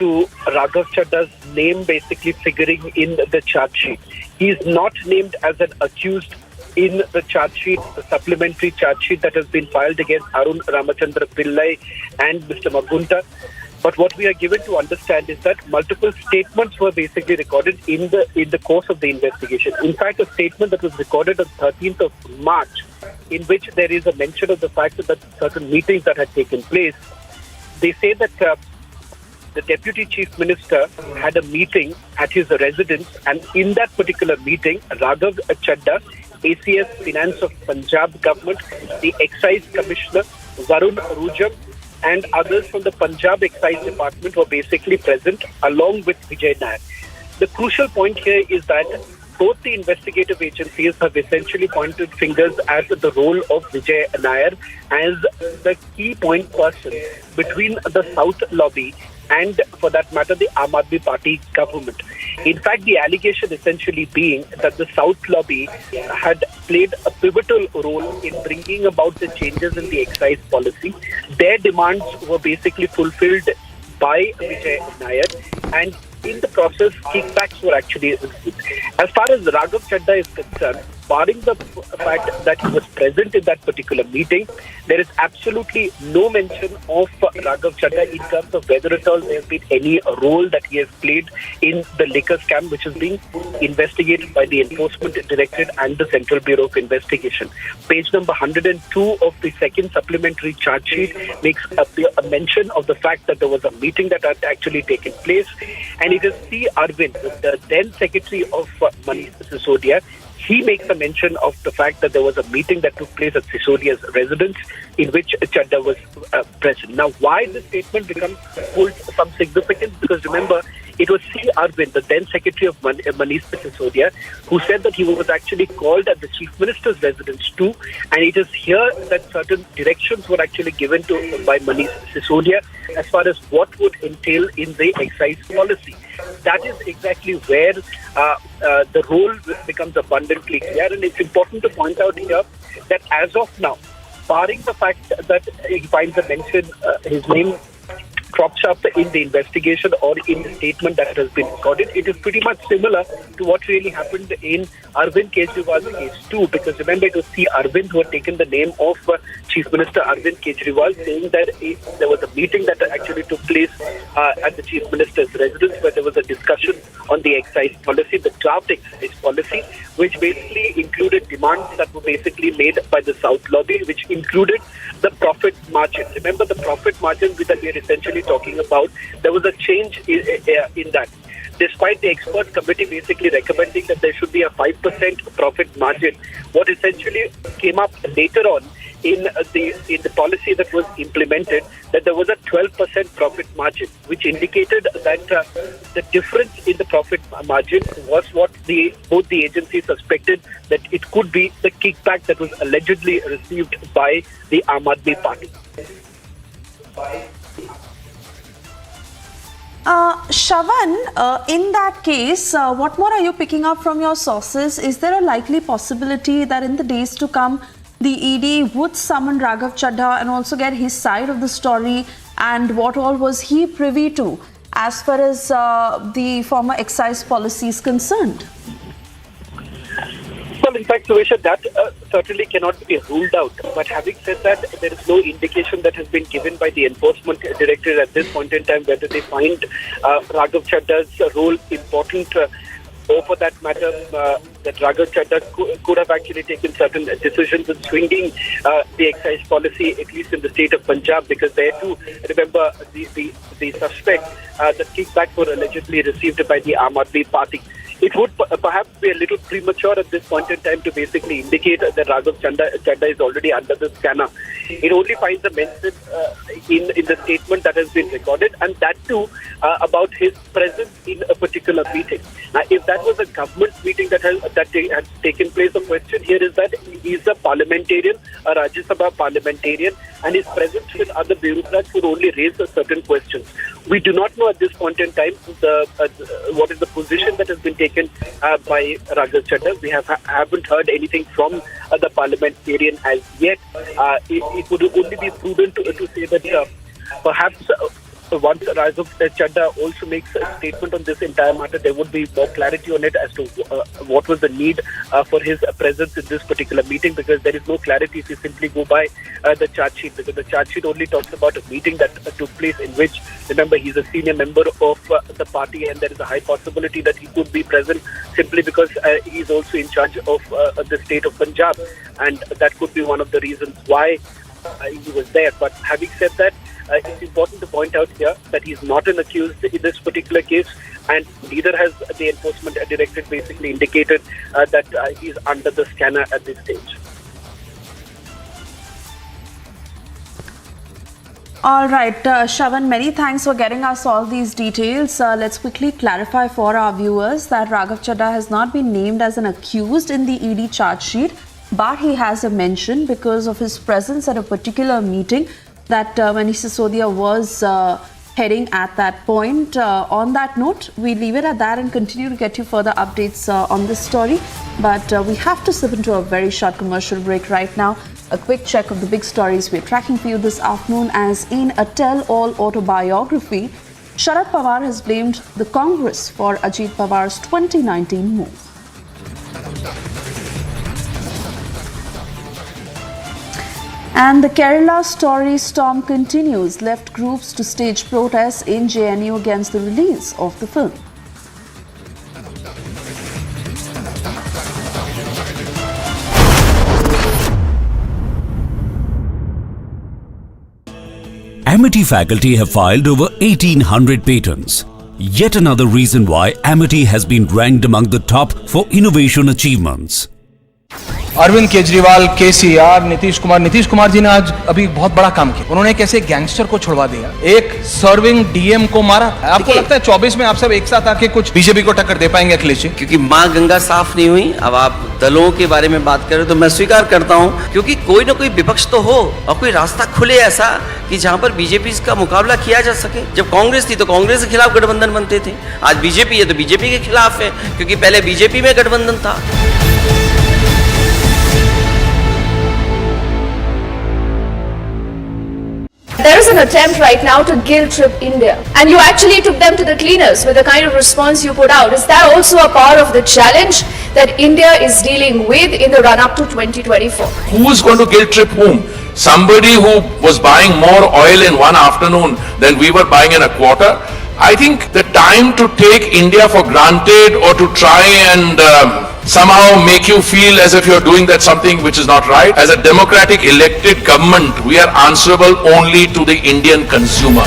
to Raghav Chadha's name basically figuring in the charge sheet. He is not named as an accused in the charge sheet, the supplementary charge sheet that has been filed against Arun Ramachandra Pillai and Mr. Magunta. But what we are given to understand is that multiple statements were basically recorded in the course of the investigation. In fact, a statement that was recorded on 13th of March, in which there is a mention of the fact that certain meetings that had taken place. They say that the Deputy Chief Minister had a meeting at his residence, and in that particular meeting, Raghav Chadha, ACS Finance of Punjab government, the Excise Commissioner, Varun Rujam, and others from the Punjab Excise Department were basically present along with Vijay Nair. The crucial point here is that both the investigative agencies have essentially pointed fingers at the role of Vijay Nair as the key point person between the South lobby and, for that matter, the Aam Aadmi Party government. In fact, the allegation essentially being that the South lobby had played a pivotal role in bringing about the changes in the excise policy. Their demands were basically fulfilled by Vijay Nair, and in the process, kickbacks were actually received. As far as Raghav Chadha is concerned, barring the fact that he was present in that particular meeting, there is absolutely no mention of Raghav Chadha in terms of whether at all there has been any role that he has played in the liquor scam, which is being investigated by the Enforcement Directorate and the Central Bureau of Investigation. Page number 102 of the second supplementary charge sheet makes a mention of the fact that there was a meeting that had actually taken place, and it is C. Arvind, the then Secretary of Manish Sisodia. He makes a mention of the fact that there was a meeting that took place at Sisodia's residence in which Chadha was present. Now, why this statement holds some significance? Because remember, it was C. Arvind, the then Secretary of Manish Sisodia, who said that he was actually called at the Chief Minister's residence too, and it is here that certain directions were actually given to by Manish Sisodia as far as what would entail in the excise policy. That is exactly where the role becomes abundantly clear, and it's important to point out here that as of now, barring the fact that he finds a mention, his name crops up in the investigation or in the statement that has been recorded, it is pretty much similar to what really happened in Arvind Kejriwal's case too, because remember, it was C. Arvind who had taken the name of Chief Minister Arvind Kejriwal, saying that there was a meeting that actually took place at the Chief Minister's residence where there was a discussion on the excise policy, the draft excise policy, which basically included demands that were basically made by the South lobby, which included the profit margin. Remember the profit margin that we are essentially talking about, there was a change in that. Despite the expert committee basically recommending that there should be a 5% profit margin, what essentially came up later on in the policy that was implemented, that there was a 12% profit margin, which indicated that the difference in the profit margin was what both the agencies suspected that it could be the kickback that was allegedly received by the Aam Aadmi Party. Shravan, in that case, what more are you picking up from your sources? Is there a likely possibility that in the days to come, the ED would summon Raghav Chadha and also get his side of the story, and what all was he privy to as far as the former excise policy is concerned? Well, in fact, Suresha, that certainly cannot be ruled out. But having said that, there is no indication that has been given by the Enforcement Directorate at this point in time whether they find Raghav Chadha's role important, or for that matter, that Raghav Chadha could have actually taken certain decisions in swinging the excise policy, at least in the state of Punjab, because there too, remember, the suspect, the kickback were allegedly received by the Aam Aadmi Party. It would perhaps be a little premature at this point in time to basically indicate that Raghav Chadha is already under the scanner. It only finds a mention in the statement that has been recorded, and that too about his presence in a particular meeting. Now, if that was a government meeting that has taken place, the question here is that he is a parliamentarian, a Rajya Sabha parliamentarian, and his presence with other bureaucrats would only raise certain questions. We do not know at this point in time what is the position that has been taken by Raghav Chadha. We haven't heard anything from the parliamentarian as yet. It would only be prudent to say that perhaps once Raghav Chadha also makes a statement on this entire matter, there would be more clarity on it as to what was the need for his presence in this particular meeting, because there is no clarity if you simply go by the charge sheet, because the charge sheet only talks about a meeting that took place in which, remember, he's a senior member of the party and there is a high possibility that he could be present simply because he's also in charge of the state of Punjab, and that could be one of the reasons why he was there. But having said that, it's important to point out here that he's not an accused in this particular case, and neither has the enforcement directorate basically indicated that he's under the scanner at this stage. All right, Shravan, many thanks for getting us all these details. Let's quickly clarify for our viewers that Raghav Chadha has not been named as an accused in the ED charge sheet, but he has a mention because of his presence at a particular meeting that Manish Sisodia was heading at that point. On that note, we leave it at that and continue to get you further updates on this story. But we have to slip into a very short commercial break right now. A quick check of the big stories we're tracking for you this afternoon, as in a tell-all autobiography, Sharad Pawar has blamed the Congress for Ajit Pawar's 2019 move. And the Kerala story storm continues, left groups to stage protests in JNU against the release of the film. Amity faculty have filed over 1,800 patents. Yet another reason why Amity has been ranked among the top for innovation achievements. Arvind Kejriwal, KCR, Nitish Kumar ji ने आज अभी बहुत बड़ा काम किया। उन्होंने कैसे gangster को छुड़वा दिया, एक सर्विंग डीएम को मारा। आपको लगता है 24 में आप सब एक साथ आके कुछ बीजेपी को टक्कर दे पाएंगे अखिलेश जी? क्योंकि माँ गंगा साफ नहीं हुई। अब आप दलों के बारे में बात करें तो मैं स्वीकार करता हूँ, क्योंकि कोई ना कोई विपक्ष तो हो और कोई रास्ता खुले ऐसा कि जहाँ पर बीजेपी का मुकाबला किया जा सके। जब कांग्रेस थी तो कांग्रेस के खिलाफ गठबंधन बनते थे, आज बीजेपी है तो बीजेपी के खिलाफ है, क्योंकि पहले बीजेपी में गठबंधन था। There is an attempt right now to guilt trip India, and you actually took them to the cleaners with the kind of response you put out. Is that also a part of the challenge that India is dealing with in the run-up to 2024? Who is going to guilt trip whom? Somebody who was buying more oil in one afternoon than we were buying in a quarter? I think the time to take India for granted or to try and somehow make you feel as if you're doing that something which is not right. As a democratic elected government, we are answerable only to the Indian consumer.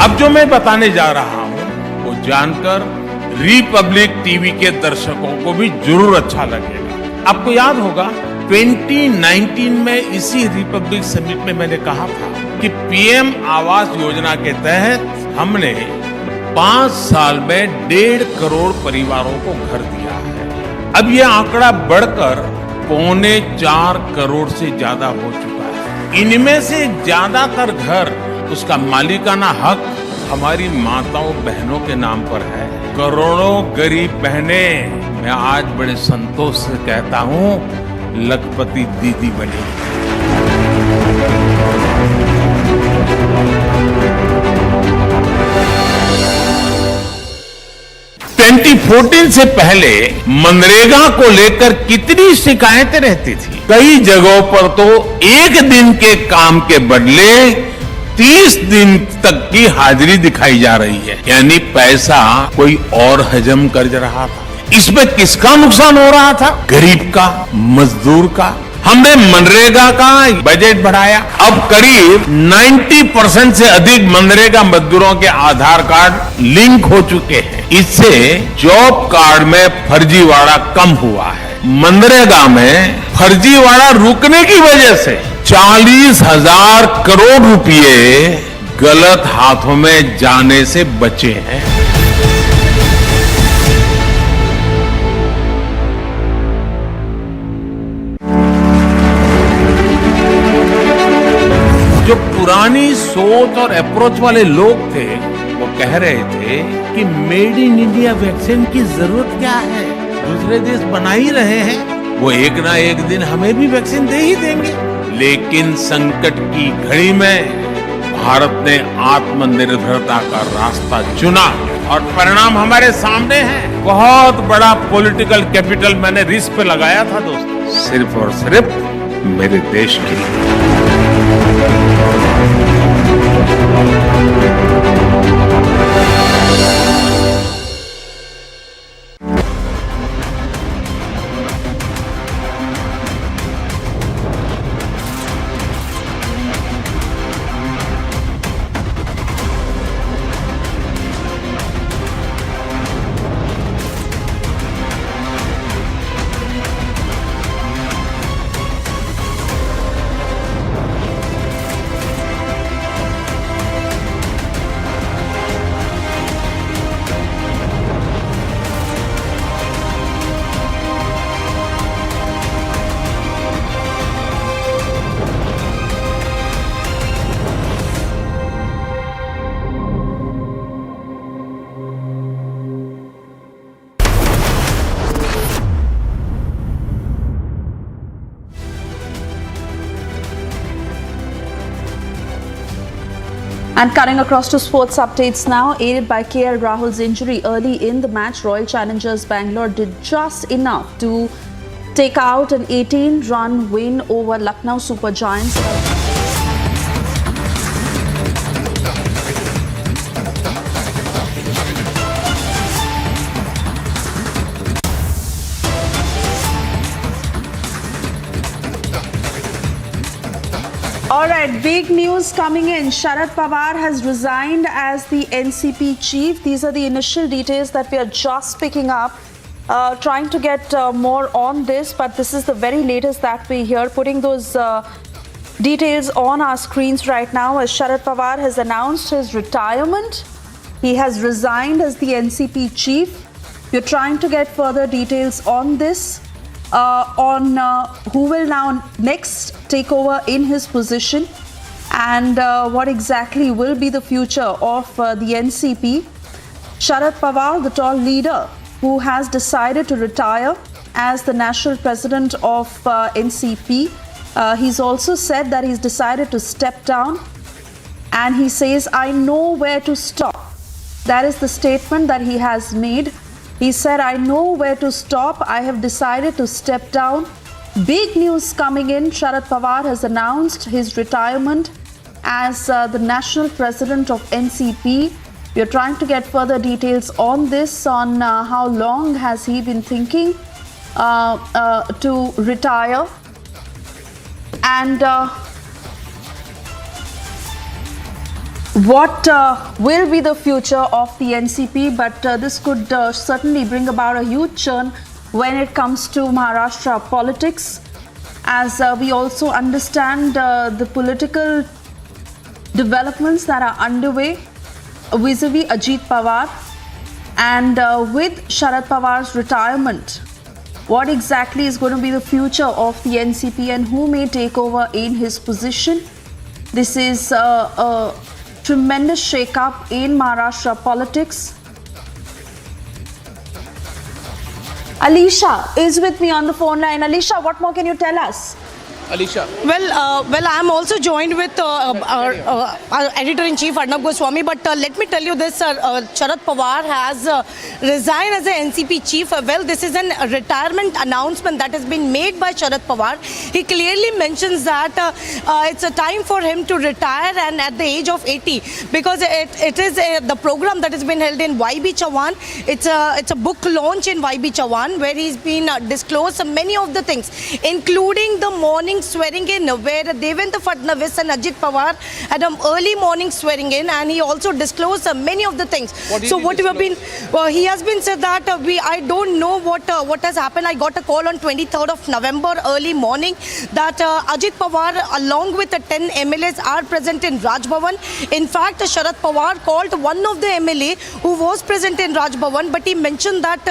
अब जो मैं बताने जा रहा हूं वो जानकर Republic TV के दर्शकों को भी जरूर अच्छा लगेगा। आपको याद होगा 2019 में इसी रिपब्लिक समिट में मैंने कहा था कि पीएम आवास योजना के तहत हमने 5 साल में 1.5 करोड़ परिवारों को घर दिया है। अब यह आंकड़ा बढ़कर 3.25 करोड़ से ज्यादा हो चुका है। इनमें से ज्यादातर घर, उसका मालिकाना हक हमारी माताओं बहनों के नाम पर है। करोड़ों गरीब बहनें, मैं आज बड़े संतोष से कहता हूं, लखपति दीदी बनी। (2014) से पहले मनरेगा को लेकर कितनी शिकायतें रहती थी। कई जगहों पर तो एक दिन के काम के बदले 30 दिन तक की हाजिरी दिखाई जा रही है, यानी पैसा कोई और हजम कर रहा था। इसमें किसका नुकसान हो रहा था? गरीब का, मजदूर का। हमने मनरेगा का बजट बढ़ाया। अब करीब 90% से अधिक मनरेगा मजदूरों के आधार कार्ड लिंक हो चुके हैं। इससे जॉब कार्ड में फर्जीवाड़ा कम हुआ है। मनरेगा में फर्जीवाड़ा रुकने की वजह से 40,000 करोड़ रुपए गलत हाथों में जाने से बचे हैं। जो पुरानी सोच और अप्रोच वाले लोग थे, वो कह रहे थे कि मेड इन इंडिया वैक्सीन की जरूरत क्या है, दूसरे देश बना ही रहे हैं, वो एक ना एक दिन हमें भी वैक्सीन दे ही देंगे। लेकिन संकट की घड़ी में भारत ने आत्मनिर्भरता का रास्ता चुना और परिणाम हमारे सामने है। बहुत बड़ा पॉलिटिकल कैपिटल मैंने रिस्क पे लगाया था दोस्तों, सिर्फ और सिर्फ मेरे देश के लिए। And cutting across to sports updates now, aided by KL Rahul's injury early in the match, Royal Challengers Bangalore did just enough to take out an 18-run win over Lucknow Super Giants. Alright, big news coming in. Sharad Pawar has resigned as the NCP chief. These are the initial details that we are just picking up. Trying to get more on this, but this is the very latest that we hear. Putting those details on our screens right now as Sharad Pawar has announced his retirement. He has resigned as the NCP chief. We're trying to get further details on this. On who will now next take over in his position and what exactly will be the future of the NCP. Sharad Pawar, the tall leader who has decided to retire as the national president of NCP, he's also said that he's decided to step down, and he says, I know where to stop. That is the statement that he has made. He said, I know where to stop. I have decided to step down. Big news coming in. Sharad Pawar has announced his retirement as the national president of NCP. We are trying to get further details on this, on how long has he been thinking to retire. And what will be the future of the NCP, but this could certainly bring about a huge churn when it comes to Maharashtra politics, as we also understand the political developments that are underway vis-a-vis Ajit Pawar, and with Sharad Pawar's retirement, what exactly is going to be the future of the NCP and who may take over in his position. This is a tremendous shake-up in Maharashtra politics. Alisha is with me on the phone line. Alisha, what more can you tell us? Alisha. Well, I'm also joined with our editor-in-chief Arnab Goswami. But let me tell you this: Sharad Pawar has resigned as an NCP chief. Well, this is a retirement announcement that has been made by Sharad Pawar. He clearly mentions that it's a time for him to retire, and at the age of 80, because it is the program that has been held in YB Chawan. It's a book launch in YB Chawan where he's been disclosed many of the things, including the morning swearing in, where Devendra Fadnavis and Ajit Pawar had an early morning swearing in, and he also disclosed many of the things. He has been said that I don't know what has happened. I got a call on 23rd of November early morning that Ajit Pawar along with the 10 MLAs are present in Raj Bhavan. In fact, Sharad Pawar called one of the MLA who was present in Raj Bhavan, but he mentioned that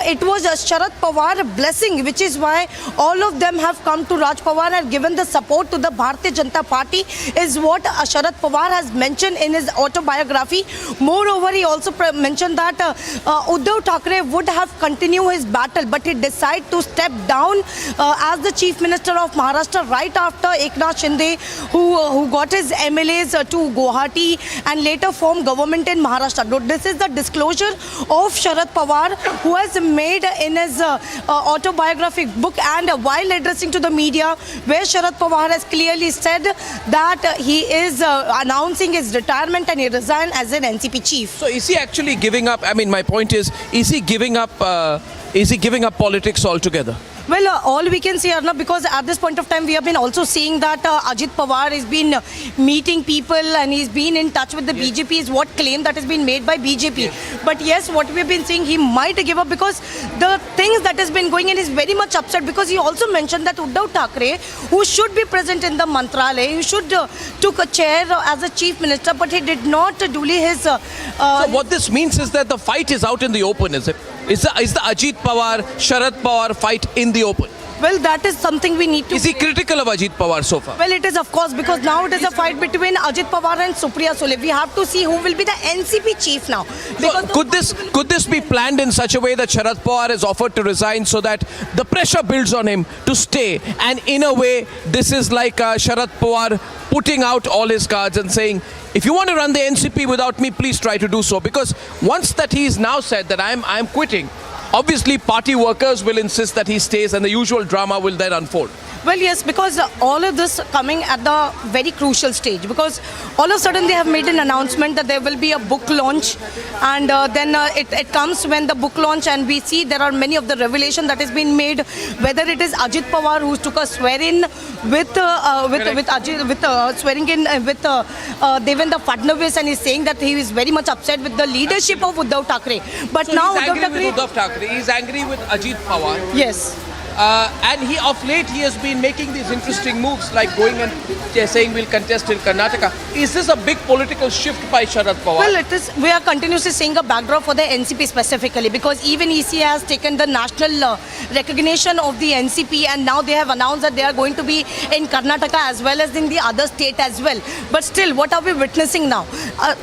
it was Sharad Pawar blessing, which is why all of them have come to Raj Pawar Pawar had given the support to the Bharatiya Janata Party is what Sharad Pawar has mentioned in his autobiography. Moreover, he also mentioned that Uddhav Thackeray would have continued his battle, but he decided to step down as the Chief Minister of Maharashtra right after Eknath Shinde, who got his MLAs to Guwahati and later formed government in Maharashtra. This is the disclosure of Sharad Pawar, who has made in his autobiographic book, and while addressing to the media, where Sharad Pawar has clearly said that he is announcing his retirement and he resigned as an NCP chief. So is he actually giving up? I mean, my point is he giving up politics altogether? Well, all we can say, Arnab, because at this point of time, we have been also seeing that Ajit Pawar has been meeting people and he's been in touch with the BJP is what claim that has been made by BJP. Yes. But yes, what we've been seeing, he might give up because the things that has been going in is very much upset, because he also mentioned that Uddhav Thackeray, who should be present in the Mantralaya, he should took a chair as a chief minister, but he did not duly his... So what this means is that the fight is out in the open, is it? Is the Ajit Pawar, Sharad Pawar fight in the open? Well, that is something we need to... Is he critical of Ajit Pawar so far? Well, it is, of course, because now it is a fight between Ajit Pawar and Supriya Sule. We have to see who will be the NCP chief now. So could this be planned in such a way that Sharad Pawar has offered to resign so that the pressure builds on him to stay? And in a way, this is like Sharad Pawar putting out all his cards and saying, if you want to run the NCP without me, please try to do so. Because once that he's now said that I'm quitting, obviously party workers will insist that he stays and the usual drama will then unfold. Well, yes, because all of this coming at the very crucial stage, because all of a sudden they have made an announcement that there will be a book launch, and then it comes when the book launch, and we see there are many of the revelation that has been made, whether it is Ajit Pawar who took a swear-in with swearing in with Devendra Fadnavis, and he's saying that he is very much upset with the leadership of Uddhav Thackeray. But so now he's angry with Uddhav Thackeray, he's angry with Ajit Pawar. Yes. And of late he has been making these interesting moves, like going and saying we'll contest in Karnataka. Is this a big political shift by Sharad Pawar? Well, it is. We are continuously seeing a backdrop for the NCP specifically, because even EC has taken the national recognition of the NCP, and now they have announced that they are going to be in Karnataka as well as in the other state as well. But still, what are we witnessing now?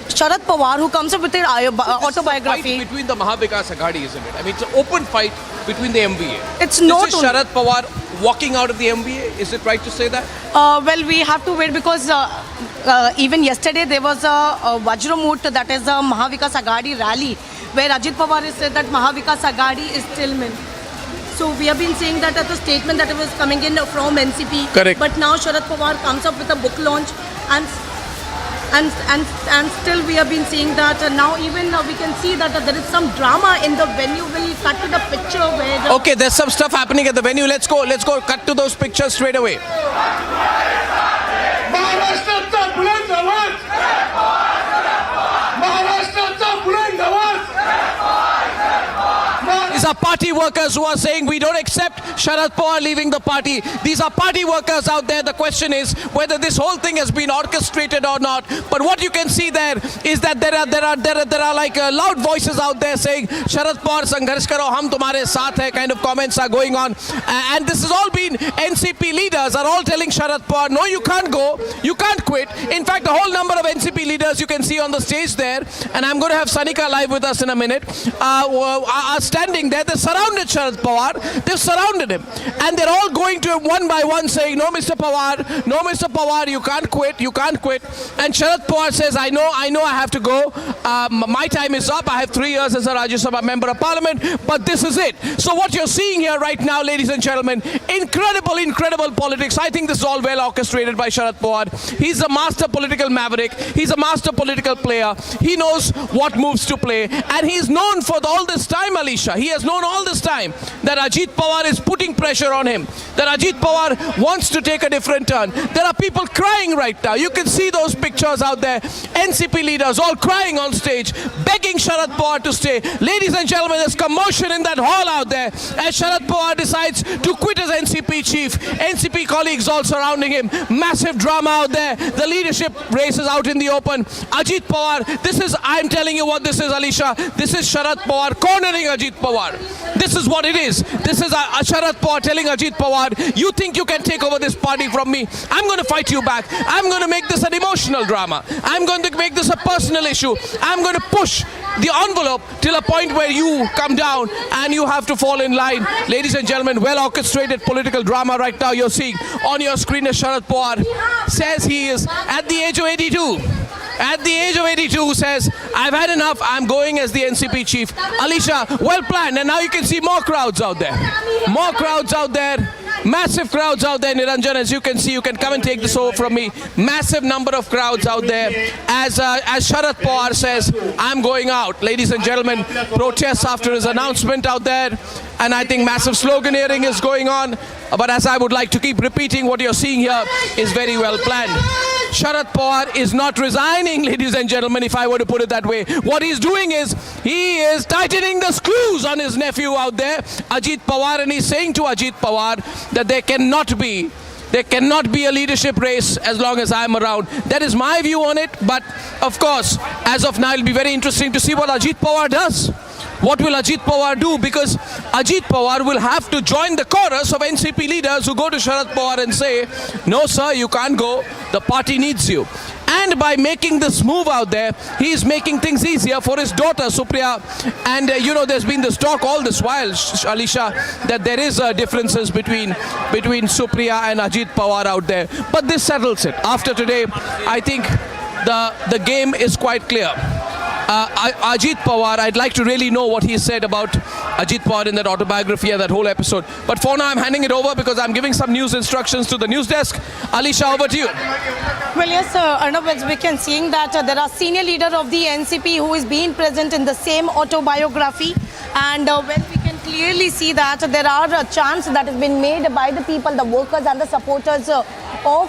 Sharad Pawar, who comes up with an autobiography. Fight between the Mahavikas Aghadi, isn't it? I mean, it's an open fight between the MVA. It's not Sharad Pawar walking out of the MVA. Is it right to say that? Well, we have to wait, because even yesterday there was a Vajramut, that is a Mahavikas Aghadi rally, where Ajit Pawar has said that Mahavikas Aghadi is still min. So we have been saying that as a statement that was coming in from NCP. Correct. But now Sharad Pawar comes up with a book launch, and still we have been seeing that now even we can see that there is some drama in the venue. We'll cut to the picture where okay, there's some stuff happening at the venue. Let's go cut to those pictures straight away. महाराष्ट्राचा बुलंद आवाज, महाराष्ट्राचा बुलंद आवाज. These are party workers who are saying we don't accept Sharad Pawar leaving the party. These are party workers out there. The question is whether this whole thing has been orchestrated or not. But what you can see there is that there are like loud voices out there saying Sharad Pawar sangharsh karo, hum tumhare saath hai, kind of comments are going on. And this has all been NCP leaders are all telling Sharad Pawar, no, you can't go, you can't quit. In fact, a whole number of NCP leaders you can see on the stage there, and I'm going to have Sanika live with us in a minute, are standing there. They surrounded Sharad Pawar. They've surrounded him, and they're all going to him one by one, saying, "No, Mr. Pawar, no, Mr. Pawar, you can't quit, you can't quit." And Sharad Pawar says, "I know, I have to go. My time is up. I have 3 years as a Rajya Sabha member of Parliament, but this is it." So what you're seeing here right now, ladies and gentlemen, incredible politics. I think this is all well orchestrated by Sharad Pawar. He's a master political maverick. He's a master political player. He knows what moves to play, and he's known for all this time, Alisha. He has known all this time that Ajit Pawar is putting pressure on him, that Ajit Pawar wants to take a different turn. There are people crying right now. You can see those pictures out there. NCP leaders all crying on stage, begging Sharad Pawar to stay. Ladies and gentlemen, there's commotion in that hall out there as Sharad Pawar decides to quit as NCP chief. NCP colleagues all surrounding him. Massive drama out there. The leadership race is out in the open. Ajit Pawar, I'm telling you what this is, Alisha. This is Sharad Pawar cornering Ajit Pawar. This is what it is. This is Sharad Pawar telling Ajit Pawar, you think you can take over this party from me? I'm going to fight you back. I'm going to make this an emotional drama. I'm going to make this a personal issue. I'm going to push the envelope till a point where you come down and you have to fall in line. Ladies and gentlemen, well orchestrated political drama right now you're seeing on your screen as Sharad Pawar says he is at the age of 82. At the age of 82 says, I've had enough, I'm going as the NCP chief. Alisha, well planned, and now you can see more crowds out there. More crowds out there. Massive crowds out there, Niranjan, as you can see. You can come and take this over from me. Massive number of crowds out there as Sharad Pawar says, I'm going out. Ladies and gentlemen, protests after his announcement out there. And I think massive sloganeering is going on. But as I would like to keep repeating, what you're seeing here is very well planned. Sharad Pawar is not resigning, ladies and gentlemen, if I were to put it that way. What he's doing is, he is tightening the screws on his nephew out there, Ajit Pawar, and he's saying to Ajit Pawar that there cannot be a leadership race as long as I'm around. That is my view on it, but of course, as of now, it'll be very interesting to see what Ajit Pawar does. What will Ajit Pawar do? Because Ajit Pawar will have to join the chorus of NCP leaders who go to Sharad Pawar and say, no sir, you can't go, the party needs you. And by making this move out there, he is making things easier for his daughter, Supriya. And there's been this talk all this while, Alisha, that there is differences between Supriya and Ajit Pawar out there. But this settles it. After today, I think the game is quite clear. Ajit Pawar, I'd like to really know what he said about Ajit Pawar in that autobiography and that whole episode. But for now, I'm handing it over because I'm giving some news instructions to the news desk. Alisha, over to you. Well, yes, Arnav, as we can see that there are senior leader of the NCP who is being present in the same autobiography. And when we can clearly see that there are chants that has been made by the people, the workers and the supporters of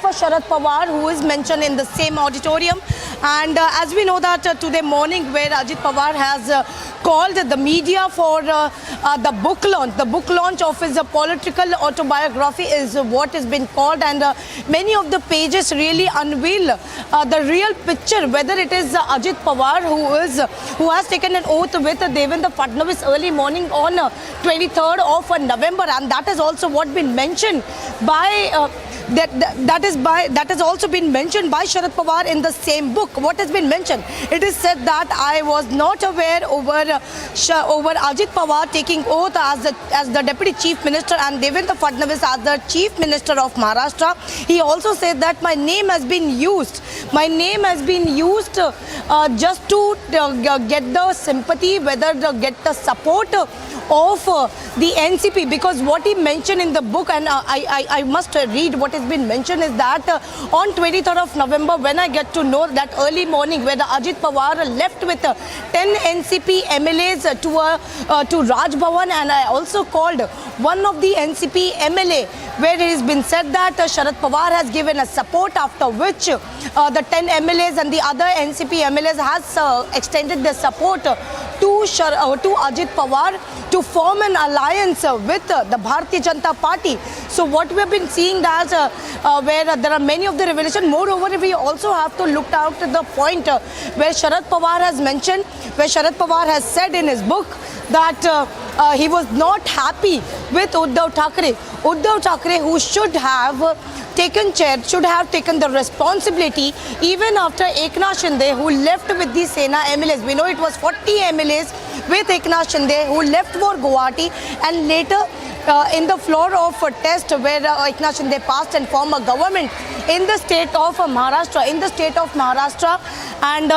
Sharad Pawar, who is mentioned in the same auditorium. And as we know that today morning where Ajit Pawar has called the media for the book launch of his political autobiography is what has been called, and many of the pages really unveil the real picture, whether it is Ajit Pawar who has taken an oath with Devendra Fadnavis early morning on 23rd of November, and that has also what been mentioned by that has also been mentioned by Sharad Pawar in the same book. What has been mentioned? It is said that I was not aware over Ajit Pawar taking oath as the Deputy Chief Minister and Devendra Fadnavis as the Chief Minister of Maharashtra. He also said that my name has been used. My name has been used just to get the sympathy, whether get the support of the NCP, because what he mentioned in the book, and I must read what has been mentioned, is that on 23rd of November, when I get to know that early morning where the Ajit Pawar left with 10 NCP MLAs to Raj Bhavan, and I also called one of the NCP MLA where it has been said that Sharad Pawar has given a support, after which the 10 MLAs and the other NCP MLAs has extended their support to Ajit Pawar to form an alliance with the Bharatiya Janata Party. So what we have been seeing that where there are many of the revelation. Moreover, we also have to look out to the point where Sharad Pawar has mentioned, where Sharad Pawar has said in his book that he was not happy with Uddhav Thackeray. Uddhav Thackeray, who should have taken the responsibility even after Eknath Shinde, who left with the Sena MLAs. We know it was 40 MLAs with Eknath Shinde who left for Guwahati, and later in the floor of a test where Eknath Shinde passed and formed a government in the state of Maharashtra, and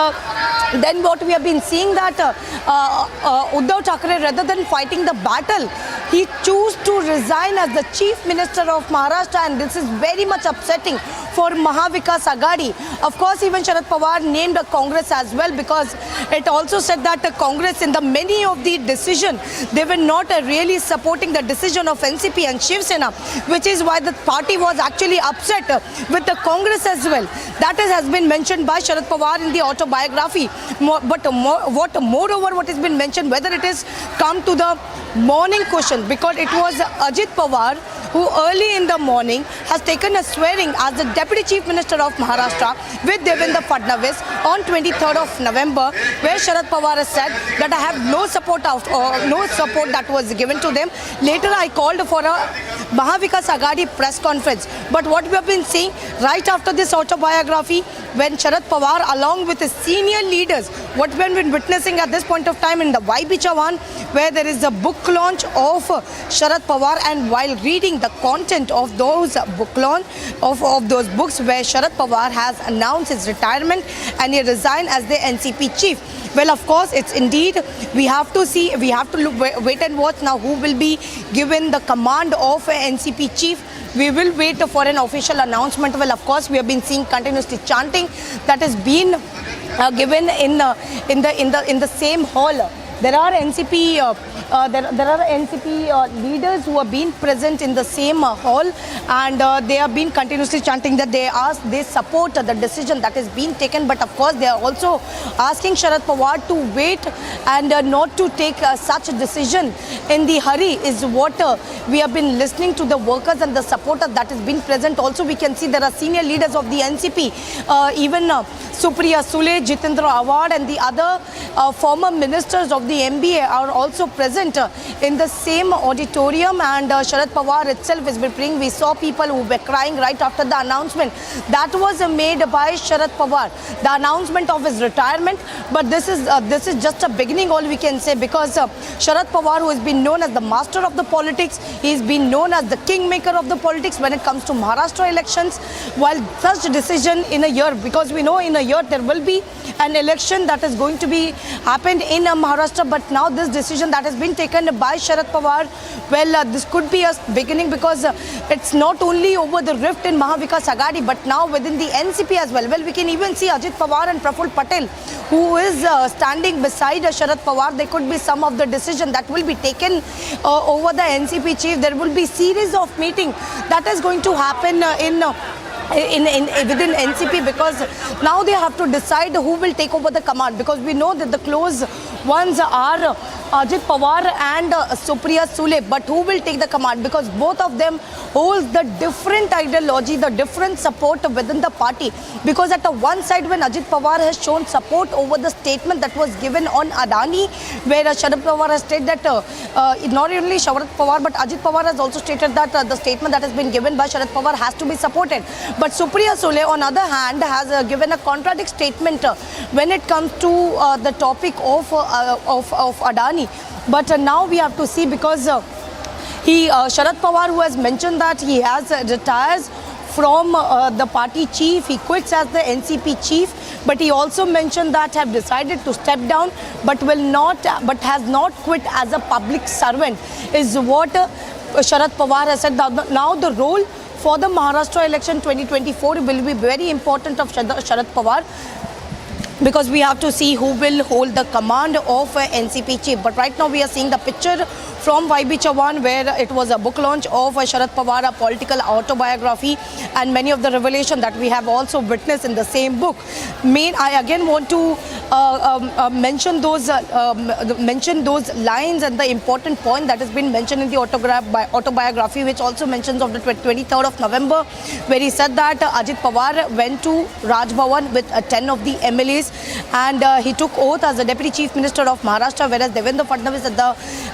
then what we have been seeing that Uddhav Thackeray, rather than fighting the battle, he chose to resign as the Chief Minister of Maharashtra, and this is very much upsetting for Mahavikas Aghadi. Of course, even Sharad Pawar named a Congress as well, because it also said that the Congress in the many of the decision, they were not really supporting the decision of NCP and Shiv Sena, which is why the party was actually upset with the Congress as well. That has been mentioned by Sharad Pawar in the autobiography. But moreover, what has been mentioned, whether it is come to the morning question, because it was Ajit Pawar who early in the morning has taken a swearing as the Deputy Chief Minister of Maharashtra with Devendra Fadnavis on 23rd of November, where Sharad Pawar has said that I have no support that was given to them. Later I called for a Mahavikas Aghadi press conference. But what we have been seeing right after this autobiography, when Sharad Pawar along with his senior leaders, what we have been witnessing at this point of time in the YB Chavan, where there is a book launch of Sharad Pawar, and while reading the content of those book launch of those books, where Sharad Pawar has announced his retirement and he resigned as the NCP chief. Well, of course, it's indeed, we have to see, we have to look, wait and watch now who will be given the command of NCP chief. We will wait for an official announcement. Well, of course, we have been seeing continuously chanting that has been given in the same hall. There are NCP leaders who have been present in the same hall, and they have been continuously chanting that they support the decision that is being taken. But of course, they are also asking Sharad Pawar to wait and not to take such a decision in the hurry, is what we have been listening to the workers and the supporters that has been present. Also, we can see there are senior leaders of the NCP, even Supriya Sule, Jitendra Awad, and the other former ministers of the MBA are also present in the same auditorium, and Sharad Pawar itself is praying. We saw people who were crying right after the announcement that was made by Sharad Pawar, the announcement of his retirement. But this is just a beginning, all we can say, because Sharad Pawar, who has been known as the master of the politics, he's been known as the kingmaker of the politics when it comes to Maharashtra elections. While such decision in a year, because we know in a year there will be an election that is going to be happened in Maharashtra, but now this decision that has been taken by Sharad Pawar, well, this could be a beginning, because it's not only over the rift in Mahavikas Aghadi, but now within the NCP as well. Well, we can even see Ajit Pawar and Praful Patel, who is standing beside Sharad Pawar. There could be some of the decision that will be taken over the NCP chief. There will be series of meeting that is going to happen within NCP, because now they have to decide who will take over the command, because we know that the close ones are Ajit Pawar and Supriya Sule, but who will take the command, because both of them hold the different ideology, the different support within the party. Because at the one side, when Ajit Pawar has shown support over the statement that was given on Adani, where Sharad Pawar has stated that not only Sharad Pawar but Ajit Pawar has also stated that the statement that has been given by Sharad Pawar has to be supported. But Supriya Sule, on the other hand, has given a contradictory statement when it comes to the topic of Adani. But now we have to see, because Sharad Pawar, who has mentioned that he has retires from the party chief, he quits as the NCP chief, but he also mentioned that have decided to step down, but has not quit as a public servant, is what Sharad Pawar has said. Now the role for the Maharashtra election 2024 will be very important of Sharad Pawar, because we have to see who will hold the command of NCP chief. But right now we are seeing the picture from YB Chavan, where it was a book launch of Sharad Pawar, a political autobiography, and many of the revelation that we have also witnessed in the same book. I again want to mention those lines and the important point that has been mentioned in the autobiography, which also mentions of the 23rd of November, where he said that Ajit Pawar went to Raj Bhavan with 10 of the MLAs, and he took oath as the Deputy Chief Minister of Maharashtra, whereas Devendra Fadnavis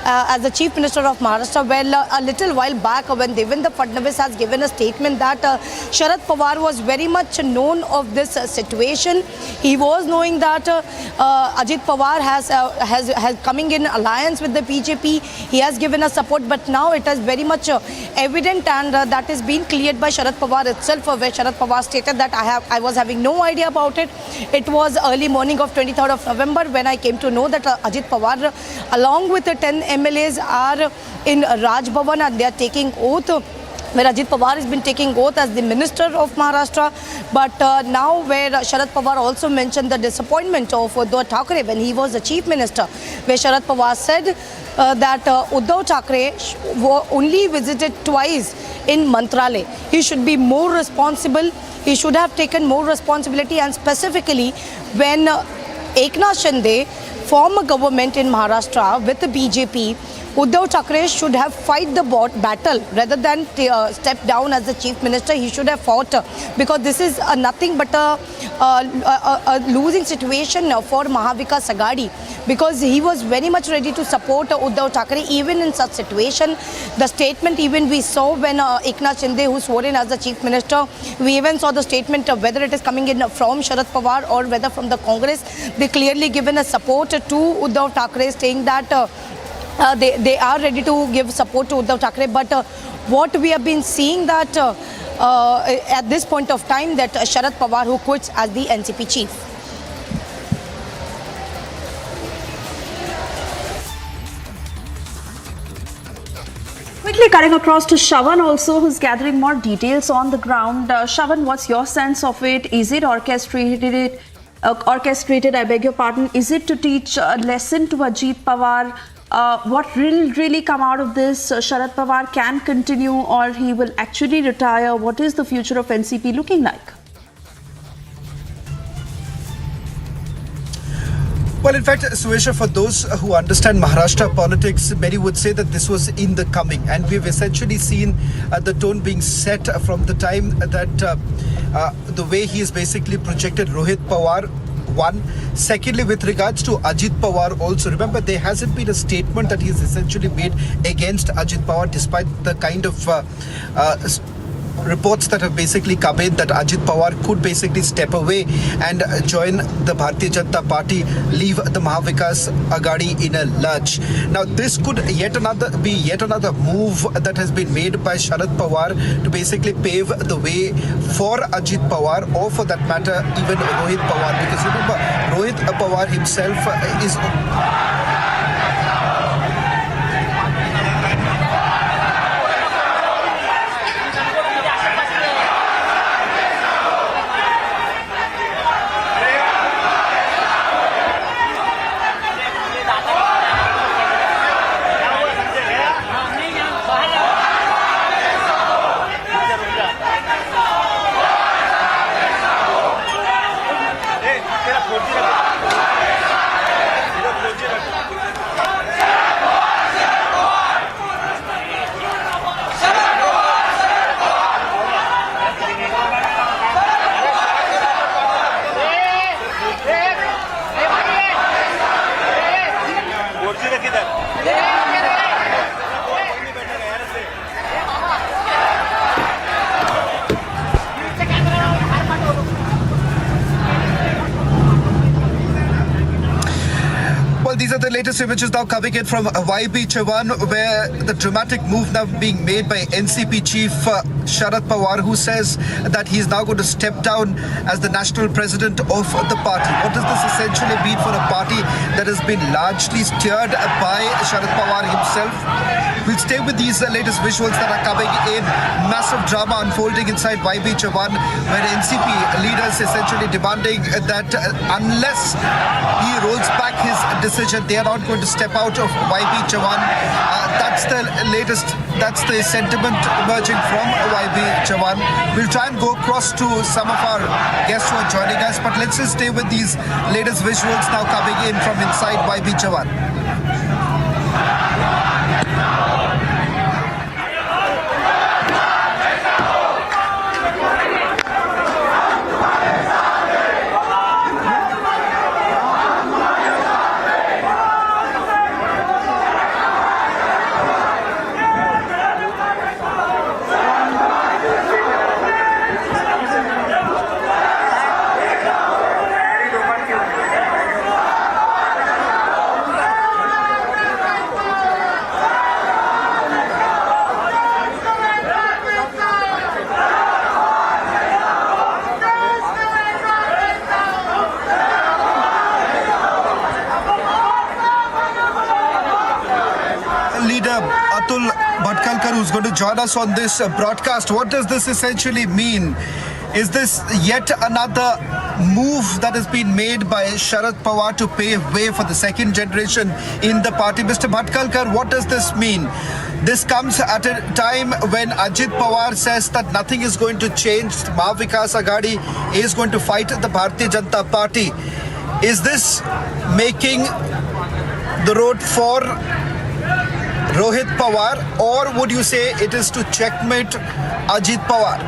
as the Chief Minister of Maharashtra. Well, a little while back, when Devendra Fadnavis has given a statement that Sharad Pawar was very much known of this situation. He was knowing that Ajit Pawar has coming in alliance with the BJP. He has given a support, but now it is very much evident, and that is being cleared by Sharad Pawar itself, where Sharad Pawar stated that I was having no idea about it. It was early morning of 23rd of November when I came to know that Ajit Pawar, along with the 10 MLAs, are in Raj Bhavan, and they are taking oath, where Ajit Pawar has been taking oath as the Minister of Maharashtra. But now where Sharad Pawar also mentioned the disappointment of Uddhav Thackeray when he was the Chief Minister, where Sharad Pawar said that Uddhav Thackeray only visited twice in Mantralay. He should be more responsible. He should have taken more responsibility, and specifically when Eknath Shinde form a government in Maharashtra with the BJP, Uddhav Thackeray should have fight the battle rather than step down as the chief minister. He should have fought because this is nothing but a losing situation for Mahavikas Aghadi, because he was very much ready to support Uddhav Thackeray even in such situation. The statement even we saw when Eknath Shinde, who swore in as the chief minister, we even saw the statement whether it is coming in from Sharad Pawar or whether from the Congress. They clearly given a support to Uddhav Thackeray, saying that they are ready to give support to Uddhav Thackeray. But what we have been seeing that at this point of time that Sharad Pawar, who quits as the NCP chief. Quickly cutting across to Shravan also, who's gathering more details on the ground. Shravan, what's your sense of it? Is it orchestrated? I beg your pardon. Is it to teach a lesson to Ajit Pawar? What will really come out of this? Sharad Pawar can continue or he will actually retire? What is the future of NCP looking like? Well, in fact, Suesha, for those who understand Maharashtra politics, many would say that this was in the coming. And we've essentially seen the tone being set from the time that the way he is basically projected Rohit Pawar, one. Secondly, with regards to Ajit Pawar also, remember there hasn't been a statement that he's essentially made against Ajit Pawar, despite the kind of reports that have basically come in that Ajit Pawar could basically step away and join the Bharatiya Janata Party, leave the Mahavikas Aghadi in a lurch. Now, this could be yet another move that has been made by Sharad Pawar to basically pave the way for Ajit Pawar, or for that matter, even Rohit Pawar. Because remember, Rohit Pawar himself is... These are the latest images now coming in from YB Chavan, where the dramatic move now being made by NCP chief Sharad Pawar, who says that he is now going to step down as the national president of the party. What does this essentially mean for a party that has been largely steered by Sharad Pawar himself? We'll stay with these latest visuals that are coming in. Massive drama unfolding inside YB Chavan, where NCP leaders essentially demanding that unless he rolls back his decision, they are not going to step out of YB Chavan. That's the latest, that's the sentiment emerging from YB Chavan. We'll try and go across to some of our guests who are joining us, but let's just stay with these latest visuals now coming in from inside YB Chavan. Who's going to join us on this broadcast. What does this essentially mean? Is this yet another move that has been made by Sharad Pawar to pave way for the second generation in the party? Mr. Bhatkalkar, what does this mean? This comes at a time when Ajit Pawar says that nothing is going to change. Mahavikas Aghadi is going to fight the Bharatiya Janata Party. Is this making the road for Rohit Pawar, or would you say it is to checkmate Ajit Pawar?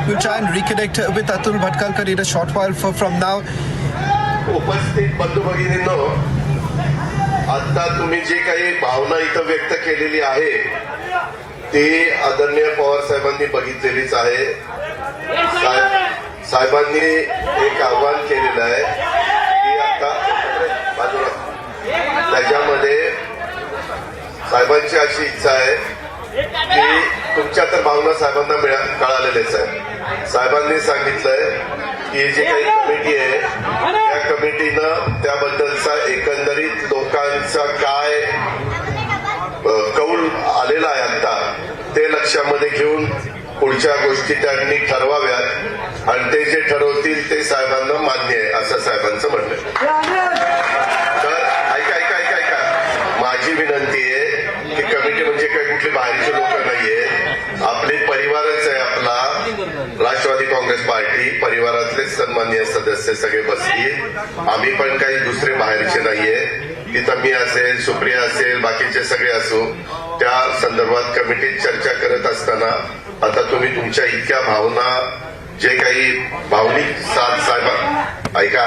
We'll try and reconnect with Atul Bhatkalkar in a short while from now. उपस्थित बंधू भगिनींनो, आता तुम्ही जे काही भावना इथं व्यक्त केलेली आहे ती आदरणीय पवार साहेबांनी बघितलेलीच आहे. साहेबांनी एक आव्हान केलेलं आहे की आता बाजूला त्याच्यामध्ये साहेबांची अशी इच्छा आहे की तुमच्या तर भावना साहेबांना कळालेलेच आहे. साहेबांनी सांगितलंय की जी काही कमिटी आहे त्या कमिटीनं त्याबद्दलचा एकंदरीत लोकांचा काय कौल आलेला आहे आता ते लक्षामध्ये घेऊन पुढच्या गोष्टी त्यांनी ठरवाव्यात आणि ते जे ठरवतील ते साहेबांना मान्य आहे असं साहेबांचं म्हणणं आहे. तर ऐका माझी विनंती आहे की कमिटी म्हणजे काही कुठली बाहेरची लोक नाहीये, आपले परिवारच आहे. आपला राष्ट्रवादी काँग्रेस पार्टी परिवारातले सन्माननीय सदस्य सगळे बसतील. आम्ही पण काही दुसरे बाहेरचे नाहीये. तिथं मी असेल, सुप्रिया असेल, बाकीचे सगळे असू. त्या संदर्भात कमिटीत चर्चा करत असताना आता तुम्ही तुमच्या इतक्या भावना जे काही भावनिक साथ साहेबांना ऐका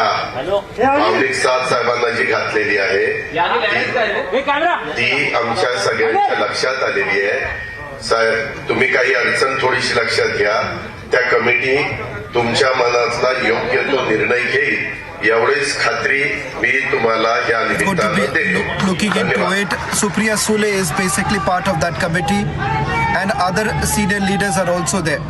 भावनिक साथ साहेबांना जी घातलेली आहे ती आमच्या सगळ्यांच्या लक्षात आलेली आहे. साहेब तुम्ही काही अडचण थोडीशी लक्षात घ्या. त्या कमिटी तुमच्या मनातला योग्य तो निर्णय घेईल एवढीच खात्री मी तुम्हाला या निमित्तानं देतो. Looking into it, Supriya Sule is basically part of that committee and other senior leaders are also there.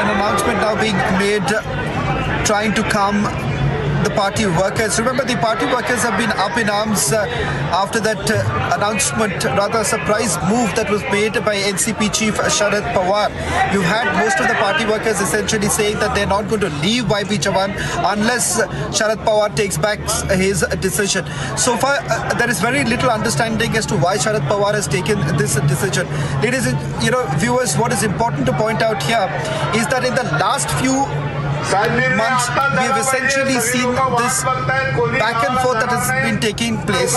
An announcement now being made trying to calm the party workers. Remember, the party workers have been up in arms after that announcement, rather surprise move that was made by NCP chief Sharad Pawar. You've had most of the party workers essentially saying that they're not going to leave YB Chavan unless Sharad Pawar takes back his decision. So far, there is very little understanding as to why Sharad Pawar has taken this decision. Ladies and viewers, what is important to point out here is that in the last few months, we have essentially seen this back and forth that has been taking place.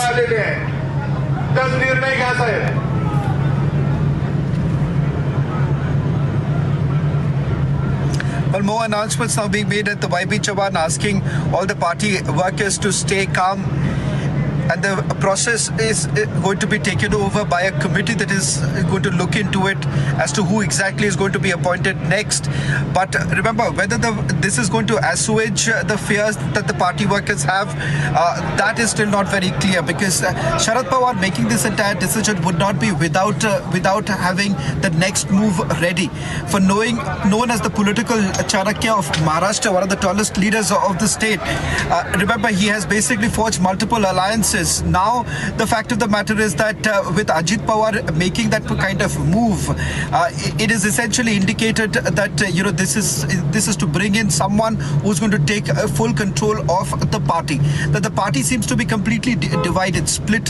Well, more announcements now being made at the YB Chavan asking all the party workers to stay calm. And the process is going to be taken over by a committee that is going to look into it as to who exactly is going to be appointed next. But remember, whether this is going to assuage the fears that the party workers have, that is still not very clear, because Sharad Pawar making this entire decision would not be without having the next move ready. For known as the political Chanakya of Maharashtra, one of the tallest leaders of the state, remember, he has basically forged multiple alliances. Now, the fact of the matter is that with Ajit Pawar making that kind of move, it is essentially indicated that this is to bring in someone who's going to take full control of the party. That the party seems to be completely divided, split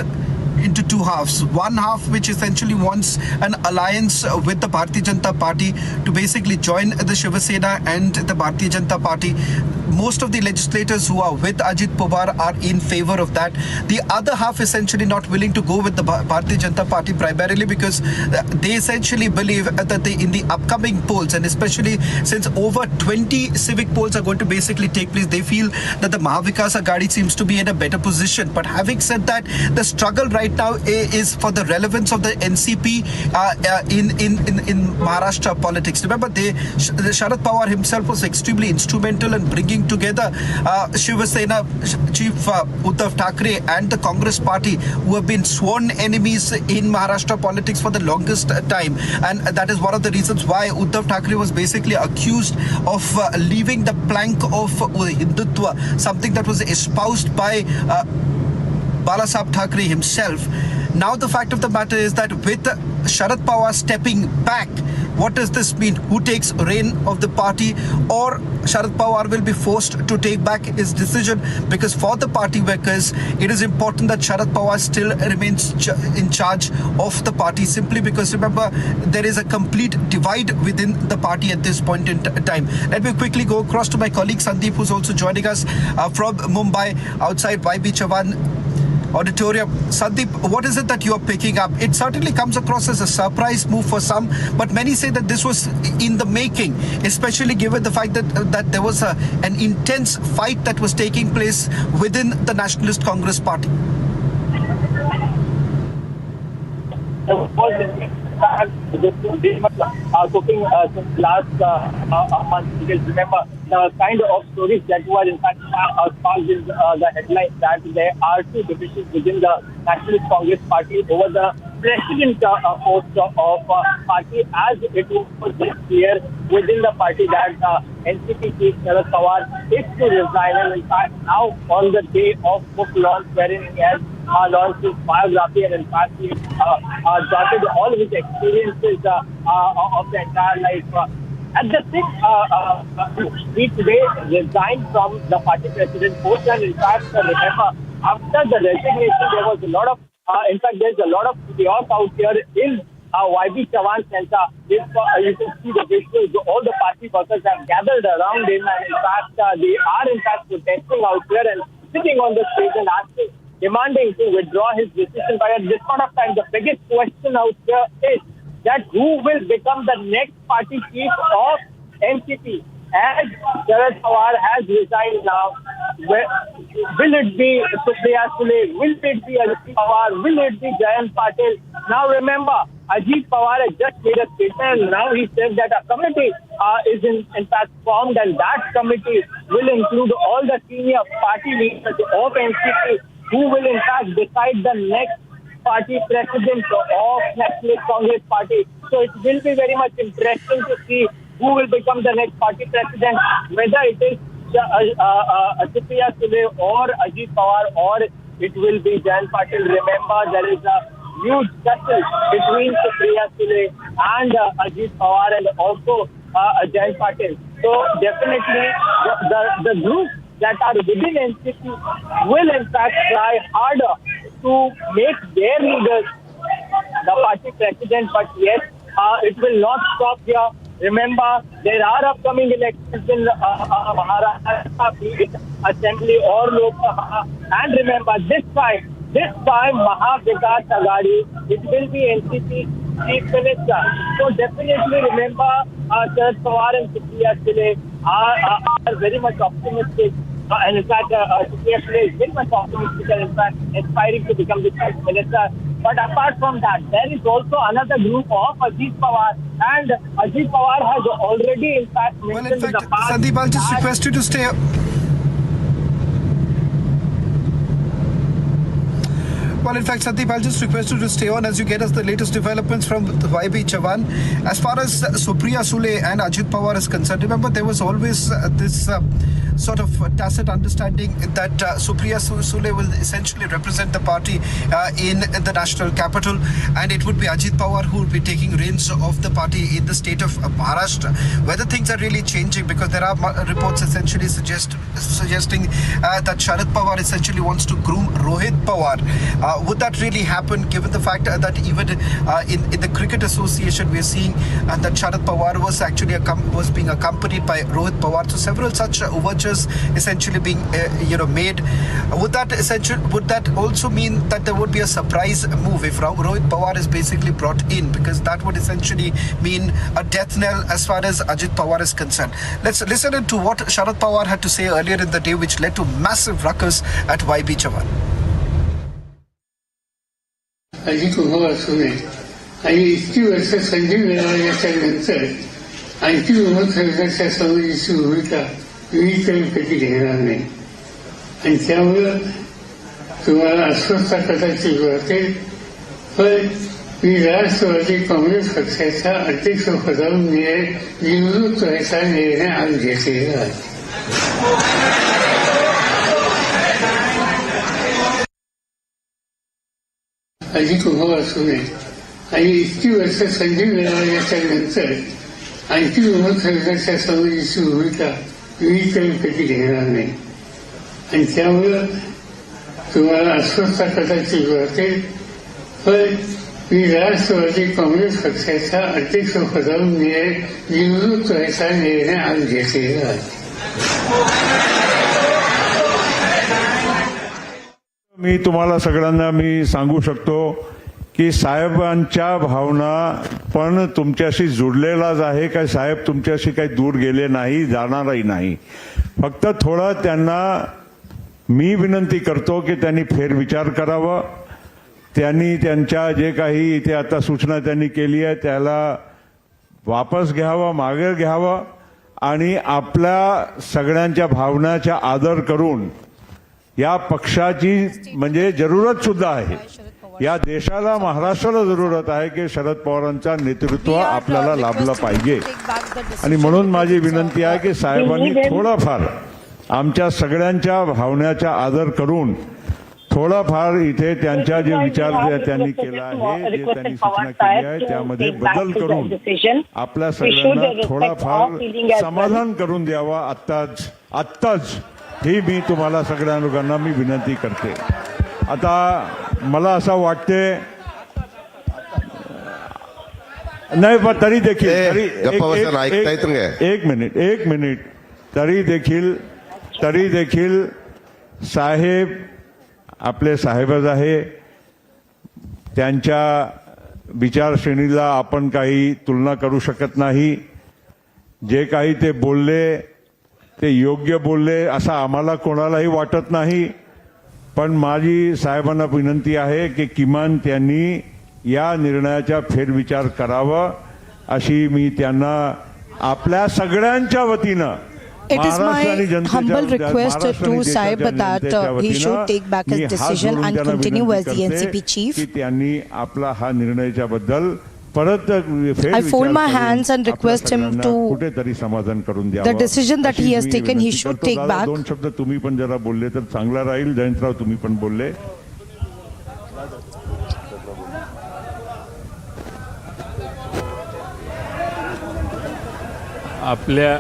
into two halves. One half which essentially wants an alliance with the Bharatiya Janata Party to basically join the Shiva Sena and the Bharatiya Janata Party. Most of the legislators who are with Ajit Pawar are in favor of that. The other half essentially not willing to go with the Bharatiya Janata Party, primarily because they essentially believe that in the upcoming polls, and especially since over 20 civic polls are going to basically take place, they feel that the Mahavikas Aghadi seems to be in a better position. But having said that, the struggle right now is for the relevance of the NCP in Maharashtra politics. Remember, Sharad Pawar himself was extremely instrumental in bringing together Shiva Sena chief Uddhav Thackeray and the Congress party, who have been sworn enemies in Maharashtra politics for the longest time. And that is one of the reasons why Uddhav Thackeray was basically accused of leaving the plank of Hindutva, something that was espoused by Balasaheb Thackeray himself. Now the fact of the matter is that with Sharad Pawar stepping back, what does this mean? Who takes reign of the party, or Sharad Pawar will be forced to take back his decision? Because for the party workers, it is important that Sharad Pawar still remains in charge of the party, simply because, remember, there is a complete divide within the party at this point in time. Let me quickly go across to my colleague Sandeep, who's also joining us from Mumbai, outside YB Chavan Auditorium. Sandeep, what is it that you are picking up? It certainly comes across as a surprise move for some, but many say that this was in the making, especially given the fact that there was an intense fight that was taking place within the Nationalist Congress Party. Cooking since last month, because remember the kind of stories that were in fact sparked in the headlines, that there are two divisions within the Nationalist Congress Party over the president post of party, as it was very clear within the party that NCP chief Sharad Pawar is to resign, and in fact now on the day of book launch, wherein he has launched his biography, and in fact he jotted all his experiences of the entire life. At the same he today resigned from the party president post, and in fact remember, after the resignation there was a lot of in fact there's a lot of chaos out here in YB Chavan Center. If you can see the visuals, all the party workers have gathered around him, and in fact they are in fact protesting out here and sitting on the stage and asking, demanding to withdraw his decision. But at this point of time, the biggest question out here is that who will become the next party chief of NCP? As Sharad Pawar has resigned now, will it be Supriya Sule? Will it be Ajit Pawar? Will it be Jayant Patil? Now remember, Ajit Pawar has just made a statement, and now he said that a committee is in fact formed, and that committee will include all the senior party leaders of NCP, who will in fact decide the next party president of Nationalist Congress Party. So it will be very much interesting to see who will become the next party president, whether it is Supriya Sule or Ajit Pawar, or it will be Jayant Patil. Remember, there is a huge tussle between Supriya Sule and Ajit Pawar, and also Jayant Patil. So definitely the groups that are within NCP will in fact try harder to make their leaders the party president, but yes, it will not stop here. Remember, there are upcoming elections in Maharashtra, be it Assembly or Lok Sabha. And remember, this time Maha Vikas Aghadi, it will be NCP Chief Minister. So definitely remember, Sharad Pawar and Supriya Sule are very much optimistic. And in fact, Supriya Sule is very much optimistic and in fact aspiring to become the Chief Minister. But apart from that, there is also another group of Ajit Pawar, and Ajit Pawar has already in fact mentioned in the past. Sandeep, I'll just request you to stay. Well, in fact, Sandeep, I'll just request you to stay on as you get us the latest developments from the YB Chavan. As far as Supriya Sule and Ajit Pawar is concerned, remember there was always this sort of tacit understanding that Supriya Sule will essentially represent the party in the national capital, and it would be Ajit Pawar who would be taking reins of the party in the state of Maharashtra. Whether things are really changing, because there are reports essentially suggesting that Sharad Pawar essentially wants to groom Rohit Pawar. Would that really happen, given the fact that even in the Cricket Association we are seeing that Sharad Pawar was actually was being accompanied by Rohit Pawar? So several such overtures essentially being made. Would that also mean that there would be a surprise move if Rohit Pawar is basically brought in, because that would essentially mean a death knell as far as Ajit Pawar is concerned? Let's listen to what Sharad Pawar had to say earlier in the day, which led to massive ruckus at YB Chavan. Ajit Pawar सुने आणि इतकी वर्ष संधी मिळाल्याच्या नंतर आणखी विरोधकांच्या समोरची भूमिका मी तर कधी घेणार नाही, आणि त्यामुळं तुम्हाला अस्वस्थता कदाचित वाटेल, पण मी राष्ट्रवादी काँग्रेस पक्षाच्या अध्यक्षपदावरून निवडणूक व्हायचा निर्णय आज घेतलेला आहे. अजित पवार सुने आणि इतकी वर्ष संजीव मिळाल्याच्या नंतर आणखी 2 समाजाची भूमिका मी तर कधी घेणार नाही. आणि त्यामुळं तुम्हाला अस्वस्थता कदाचित वाटेल, पण मी राष्ट्रवादी काँग्रेस पक्षाच्या अध्यक्षपदावरून निवृत्त व्हायचा निर्णय आज घेतलेला आहे. मी तुम्हाला सगळ्यांना मी सांगू शकतो की साहेबांच्या भावना पण तुमच्याशी जुडलेलाच आहे. काय साहेब तुमच्याशी काही दूर गेले नाही, जाणारही नाही. फक्त थोडं त्यांना मी विनंती करतो की त्यांनी फेरविचार करावा. त्यांनी त्यांच्या जे काही इथे आता सूचना त्यांनी केली आहे त्याला वापस घ्यावं, मागे घ्यावं आणि आपल्या सगळ्यांच्या भावनाचा आदर करून या पक्षाची म्हणजे जरूरत सुद्धा आहे. या देशाला, महाराष्ट्राला जरूरत आहे की शरद पवारांचा नेतृत्व आपल्याला लाभलं पाहिजे. आणि म्हणून माझी विनंती आहे की साहेबांनी थोडाफार आमच्या सगळ्यांच्या भावनाचा आदर करून थोडाफार इथे त्यांच्या जे विचार त्यांनी केला आहे, जे त्यांनी सूचना केली आहे त्यामध्ये बदल करून आपल्या सगळ्यांना थोडाफार समाधान करून द्यावा आत्ताच ही मी तुम्हाला सगळ्या लोकांना मी विनंती करते. आता मला असं वाटते नाही, पण तरी देखील एक मिनिट तरी देखील साहेब आपले साहेबच आहे. त्यांच्या विचारश्रेणीला आपण काही तुलना करू शकत नाही. जे काही ते बोलले ते योग्य बोलले असं आम्हाला कोणालाही वाटत नाही. पण माझी साहेबांना विनंती आहे की किमान त्यांनी या निर्णयाचा फेरविचार करावा अशी मी त्यांना आपल्या सगळ्यांच्या वतीनं It is my humble request to Saib that he should take back his decision and continue as the NCP chief. त्यांनी आपला हा निर्णयाच्या बद्दल परत I fold my hands and request him to कुठेतरी समाधान करून द्यावं. the decision that he has taken he should take back. 2 शब्द तुम्ही पण जरा बोलले तर चांगला राहील. जयंतराव तुम्ही पण बोलले. आपल्या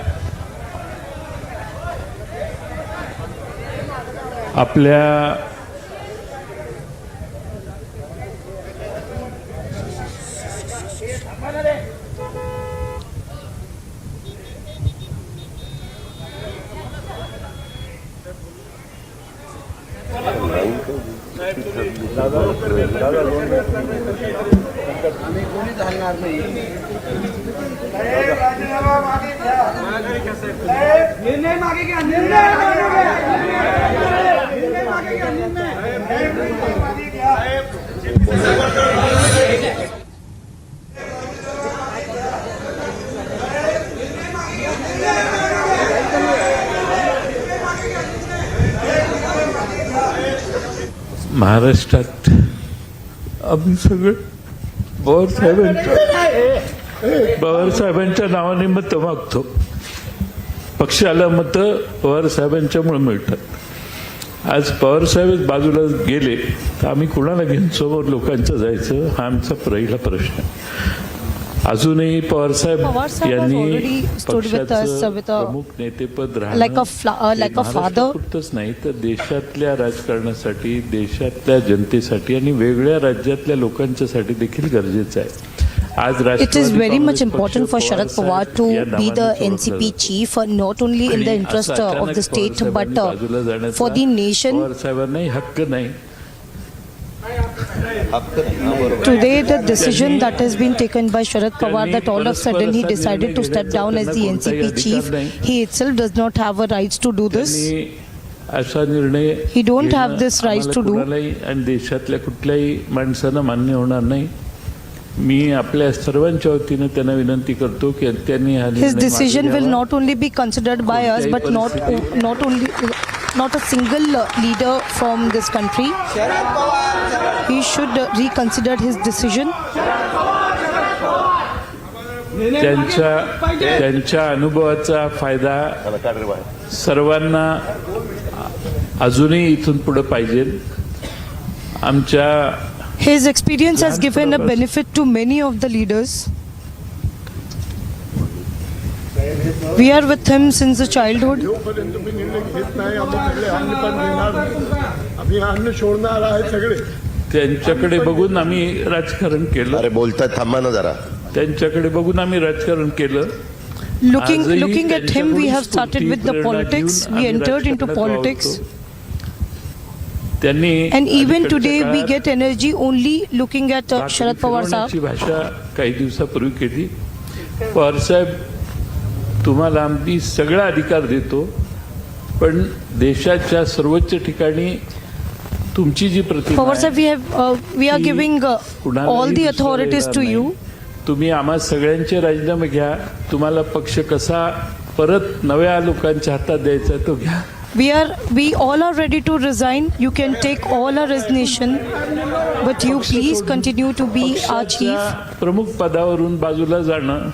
महाराष्ट्रात आम्ही सगळे पवार साहेबांच्या नावाने मत मागतो. पक्षाला मत पवार साहेबांच्यामुळे मिळतात. आज पवार साहेब बाजूला गेले तर आम्ही कुणाला घेऊन समोर लोकांचं जायचं हा आमचा पहिला प्रश्न. अजूनही पवार साहेब यांनी पक्षाचं प्रमुख नेतेपद राहणंच नाही तर देशातल्या राजकारणासाठी, देशातल्या जनतेसाठी आणि वेगळ्या राज्यातल्या लोकांच्यासाठी देखील गरजेचं आहे. It is very much important for Sharad Pawar to be the NCP chief, not only in the interest of the state but for the nation. Today the decision that has been taken by Sharad Pawar that all of a sudden he decided to step down as the NCP chief, he itself does not have a right to do this. He don't have this right to do. आणि देशातल्या कुठल्याही माणसांना मान्य होणार नाही. मी आपल्या सर्वांच्या वतीने त्यांना विनंती करतो की त्यांनी His decision will not only be considered by us but not a single leader from this country. He should reconsider his decision. त्यांच्या अनुभवाचा फायदा सर्वांना अजूनही इथून पुढे पाहिजे. आमच्या His experience has given a benefit to many of the leaders. We are with him since the childhood. त्यांच्याकडे बघून आम्ही राजकारण केलं. अरे बोलताय थांबा ना जरा. त्यांच्याकडे बघून आम्ही राजकारण केलं. Looking at him, we have started with the politics. We entered into politics. And even today, we get energy only looking at Sharad Pawar sahab. भाषा काही दिवसापूर्वी केली. पवार साहेब, तुम्हाला आम्ही सगळा अधिकार देतो, पण देशाच्या सर्वोच्च ठिकाणी तुमची जी प्रतिमा Pawar sahab, we are giving all the authorities to you. तुम्ही आम्हा सगळ्यांचे राजीनामे घ्या. तुम्हाला पक्ष कसा परत नव्या लोकांच्या हातात द्यायचा तो घ्या. We all are ready to resign. You can take all our resignation, but you please continue to be our chief. प्रमुख पदावरून बाजूला जाणं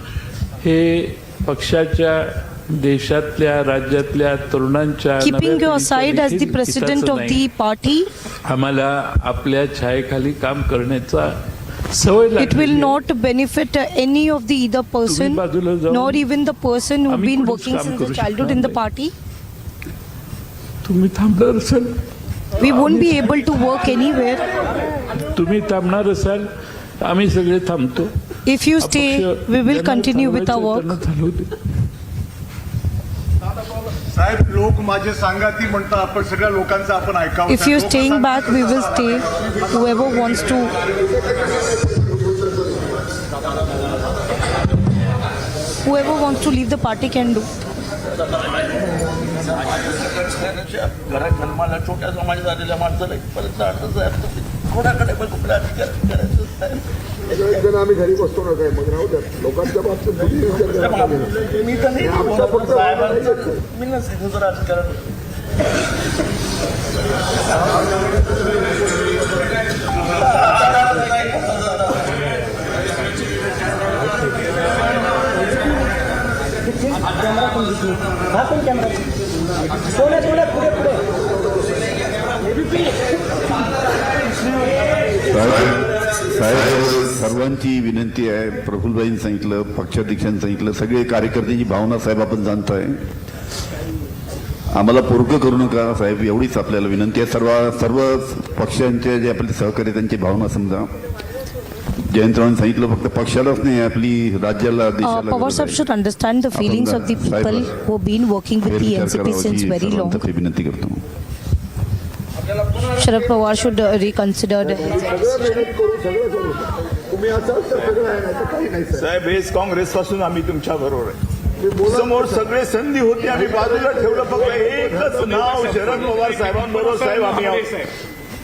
हे पक्षाच्या देशातल्या राज्यातल्या तरुणांच्या Keeping you aside as the president of the party, आम्हाला आपल्या छायेखाली काम करण्याचा सवय लागली. it will not benefit any of the either person nor even the person who been working since the childhood in the party. तुम्ही थांबणार असाल, We won't be able to work anywhere. तुम्ही थांबणार असाल, आम्ही सगळे थांबतो. If you stay, we will continue with our work. साहेब लोक माझे सांगा ती म्हणता आपण सगळ्या लोकांचं आपण ऐकावं. If you're staying back, we will stay. Whoever wants to leave the party can do. घरात जन्माला छोट्या समाज झालेल्या माणसाला परत कोणाकडे कुठला अधिकार करायचं साहेब. आम्ही घरी बसतो ना काय मग राहू द्या लोकांच्या बाबतीत मी तर नाही मी नसेल राजकारण. साहेब सर्वांची विनंती आहे. प्रफुल्लबाईंनी सांगितलं, पक्षाध्यक्षांनी सांगितलं, सगळे कार्यकर्त्यांची भावना साहेब आपण जाणताय. आम्हाला पोरकं करू नका साहेब, एवढीच आपल्याला विनंती आहे. सर्व पक्षांचे जे आपले सहकारी त्यांची भावना समजा. जयंतरावांनी सांगितलं फक्त पक्षालाच नाही, आपली राज्याला देशाला. Pawar sahab should understand the feelings of the people who have been working with the NCP since very long. विनंती करतो. Sharad Pawar should reconsider. साहेब हेच काँग्रेस पासून आम्ही तुमच्या बरोबर आहे. समोर सगळे संधी होती, आम्ही बाजूला ठेवलं. फक्त एकच नाव शरद पवार साहेबांबरोबर साहेब आम्ही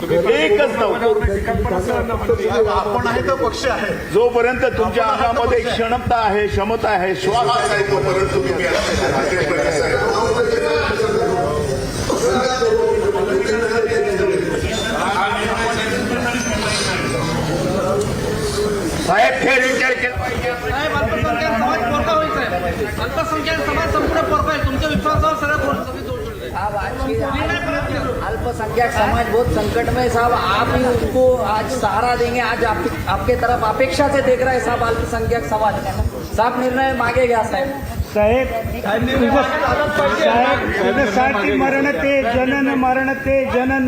एकच नाव. आपण आहे तो पक्ष आहे. जोपर्यंत तुमच्या अंगामध्ये क्षमता आहे, श्वास आहे, तोपर्यंत तुम्ही साहेब खेळ विचार केला पाहिजे. अल्पसंख्याक समाज संपूर्ण पोरका आहे. तुमच्या विश्वासावर सगळं अल्पसंख्यक समाज बहुत संकट में साहब. आप ही उनको आज सहारा देंगे. आज आपके तरफ अपेक्षा से देख रहे हैं साहब. अल्पसंख्यक समाज साहब निर्णय मागे गया साहेब. साहेब मरण ते जनन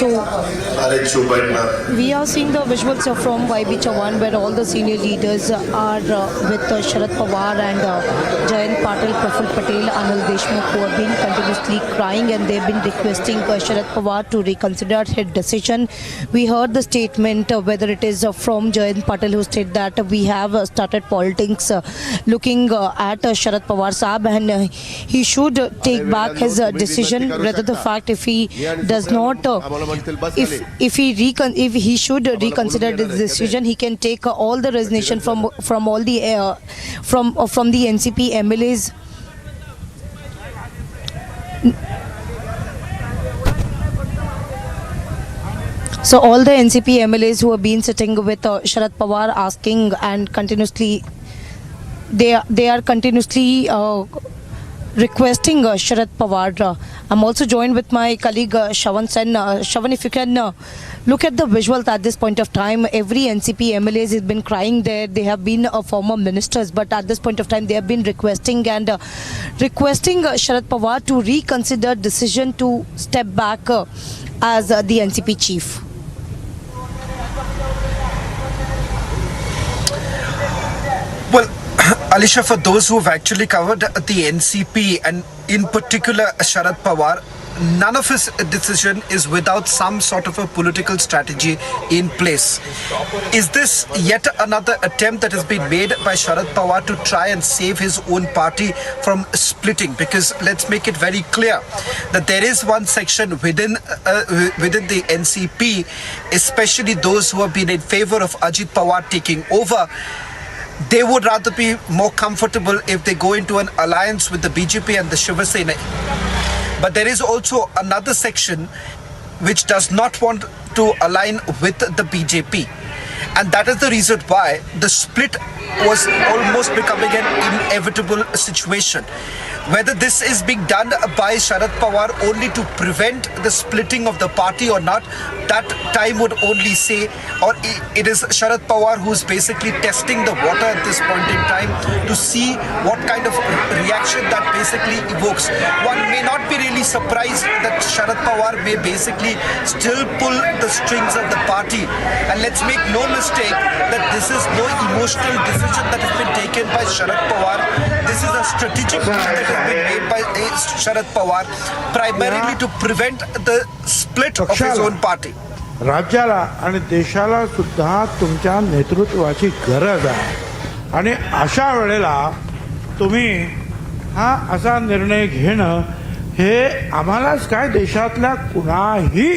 So we are seeing the visuals from YB Chavan where all the senior leaders are with Sharad Pawar and Jayant Patil, Praful Patel, Anil Deshmukh, who have been continuously crying and they've been requesting Sharad Pawar to reconsider his decision. We heard the statement whether it is from Jayant Patil who said that we have started politics looking at Sharad Pawar Saab and he should take back his decision. Rather the fact if he does not, if he should reconsider this decision, he can take all the resignation from all the from the NCP MLAs. So all the NCP MLAs who have been sitting with Sharad Pawar asking and continuously, they are continuously requesting Sharad Pawar. I'm also joined with my colleague Shravan Sen. Shravan, if you can look at the visuals at this point of time, every NCP MLAs has been crying there. They have been former ministers, but at this point of time they have been requesting Sharad Pawar to reconsider decision to step back as the NCP chief. Well, Alisha, for those who have actually covered the NCP and in particular Sharad Pawar, none of his decision is without some sort of a political strategy in place. Is this yet another attempt that has been made by Sharad Pawar to try and save his own party from splitting? Because let's make it very clear that there is one section within the NCP, especially those who have been in favor of Ajit Pawar taking over. They would rather be more comfortable if they go into an alliance with the BJP and the Shiva Sena. But there is also another section which does not want to align with the BJP. And that is the reason why the split was almost becoming an inevitable situation. Whether this is being done by Sharad Pawar only to prevent the splitting of the party or not, that time would only say, or it is Sharad Pawar who's basically testing the water at this point in time to see what kind of reaction that basically evokes. One may not be really surprised that Sharad Pawar may basically still pull the strings of the party. And let's make no mistake that this is no emotional decision that has been taken by Sharad Pawar. This is a strategic decision that has been made by Sharad Pawar primarily to prevent the split of his own party. राज्याला आणि देशाला सुद्धा तुमच्या नेतृत्वाची गरज आहे आणि अशा वेळेला तुम्ही हा असा निर्णय घेणं हे आम्हालाच काय देशातल्या कुणाही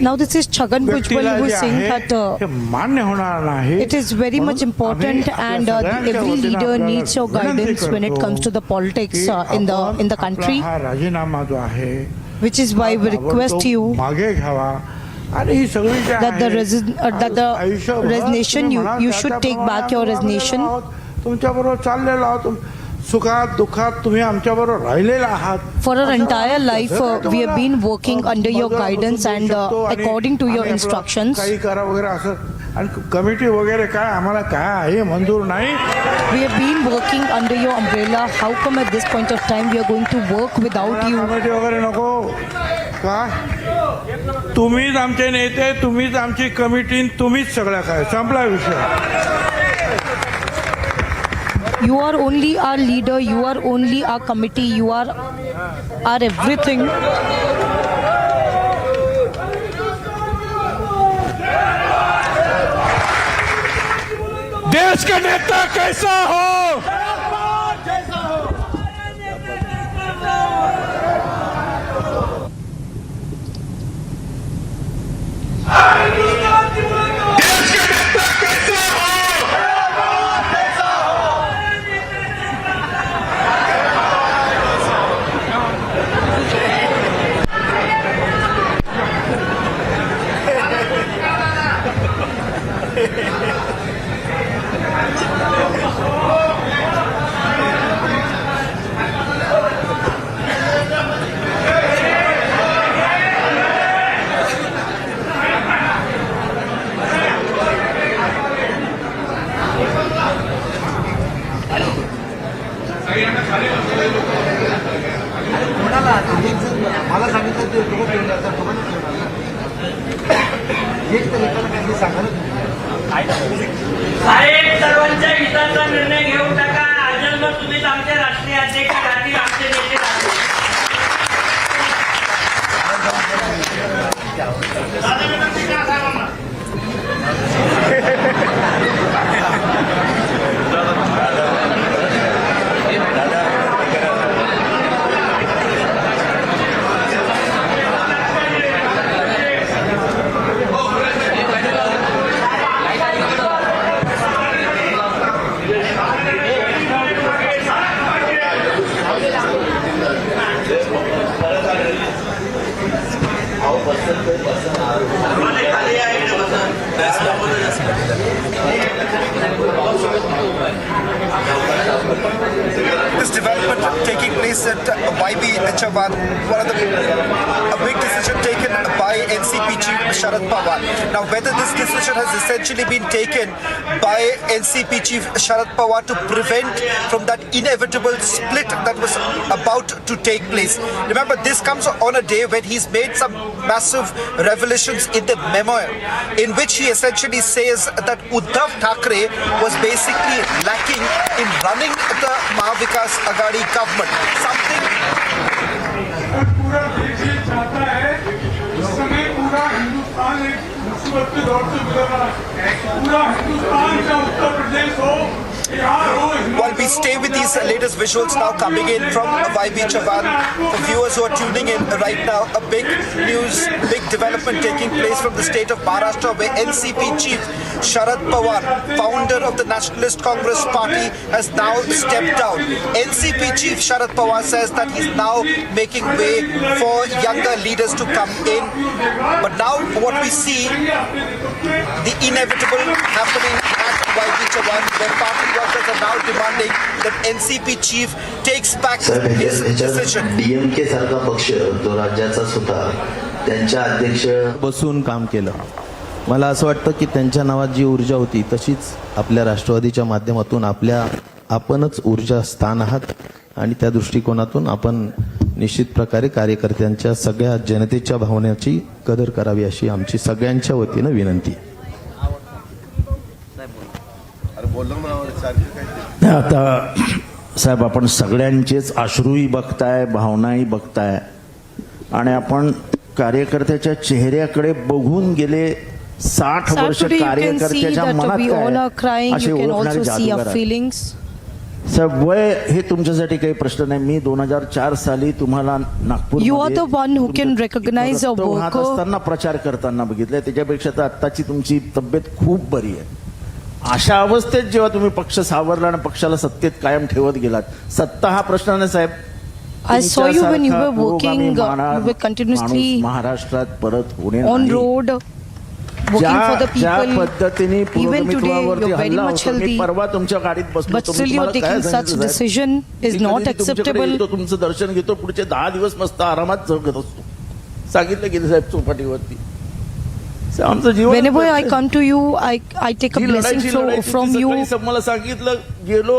Now this is Chhagan Bhujbal who is saying that मान्य होणार नाही. it is very much important and every leader needs your guidance when it comes to the politics in the country, हा राजीनामा जो आहे which is why we request you मागे घ्यावा आणि ही सगळी that the resignation you should take back your resignation. तुमच्या बरोबर चाललेलो आहोत, सुखात दुःखात तुम्ही आमच्या बरोबर राहिलेला आहात. For our entire life we have been working under your guidance and according to your instructions. काही करा वगैरे असं आणि कमिटी वगैरे काय आम्हाला काय आहे मंजूर नाही. We have been working under your umbrella. How come at this point of time we are going to work without you? Committee वगैरे नको काय, तुम्हीच आमचे नेते, तुम्हीच आमची कमिटी, तुम्हीच सगळं काय, संपला विषय. You are only our leader, you are only our committee, you are our everything. देश का नेता कैसा हो, मला सांगितलं ते साहेब सर्वांच्या हिताचा निर्णय घेऊन टाका. आजन्म तुम्हीच आमचे राष्ट्रीय अध्यक्ष राहतील, आमचे नेते राहतील. YB Chavan, one of a big decision taken by NCP Chief Sharad Pawar. Now, whether this decision has essentially been taken by NCP Chief Sharad Pawar to prevent from that inevitable split that was about to take place. Remember, this comes on a day when he's made some massive revelations in the memo in which he essentially says that Uddhav Thackeray was basically lacking in running the Mahavikas Aghadi government. Something पूरा देश ये चाहता है इस समय पूरा हिंदुस्तान एक मुसीबत के दौर से गुजर रहा है पूरा हिंदुस्तान का उत्तर प्रदेश हो While we stay with these latest visuals now coming in from YB Chavan, for viewers who are tuning in right now, a big news, big development taking place from the state of Maharashtra, where NCP Chief Sharad Pawar, founder of the Nationalist Congress Party, has now stepped down. NCP Chief Sharad Pawar says that he's now making way for younger leaders to come in. But now what we see, the inevitable happening at YB Chavan, where party workers are now demanding that NCP chief takes back his decision. DMK सारखा पक्ष तो राज्याचाच होता, त्यांच्या अध्यक्ष बसून काम केलं. मला असं वाटतं की त्यांच्या नावात जी ऊर्जा होती तशीच आपल्या राष्ट्रवादीच्या माध्यमातून आपणच ऊर्जा स्थान आहात आणि त्या दृष्टिकोनातून आपण निश्चित प्रकारे कार्यकर्त्यांच्या सगळ्या जनतेच्या भावनेची कदर करावी अशी आमची सगळ्यांच्या वतीनं विनंती. आता साहेब, आपण सगळ्यांचेच अश्रूही बघताय, भावनाही बघताय आणि आपण कार्यकर्त्याच्या चेहऱ्याकडे बघून गेले 60 वर्ष कार्यकर्त्याच्या मनात काय असे ओळखणारे जादूगार. साहेब, वय हे तुमच्यासाठी काही प्रश्न नाही. मी 2004 साली तुम्हाला नागपूर असताना प्रचार करताना बघितलंय. त्याच्यापेक्षा तर आत्ताची तुमची तब्येत खूप बरी आहे. अशा अवस्थेत जेव्हा तुम्ही पक्ष सावरला आणि पक्षाला सत्तेत कायम ठेवत गेलात, सत्ता हा प्रश्न नाही साहेब. I saw you when you were working, you were continuously महाराष्ट्रात परत होणे on road, working for the ज्या people. पद्धतीने Even today, you're very much healthy. परवा तुमच्या गाडीत बसलो, But still you're taking such decision is not acceptable. तुमचं दर्शन घेतो, पुढचे 10 दिवस मस्त आरामात जगत असतो. सांगितलं गेलं साहेब चौपाटीवरती. Whenever I come to you, I take a blessing from you. मला सांगितलं गेलो.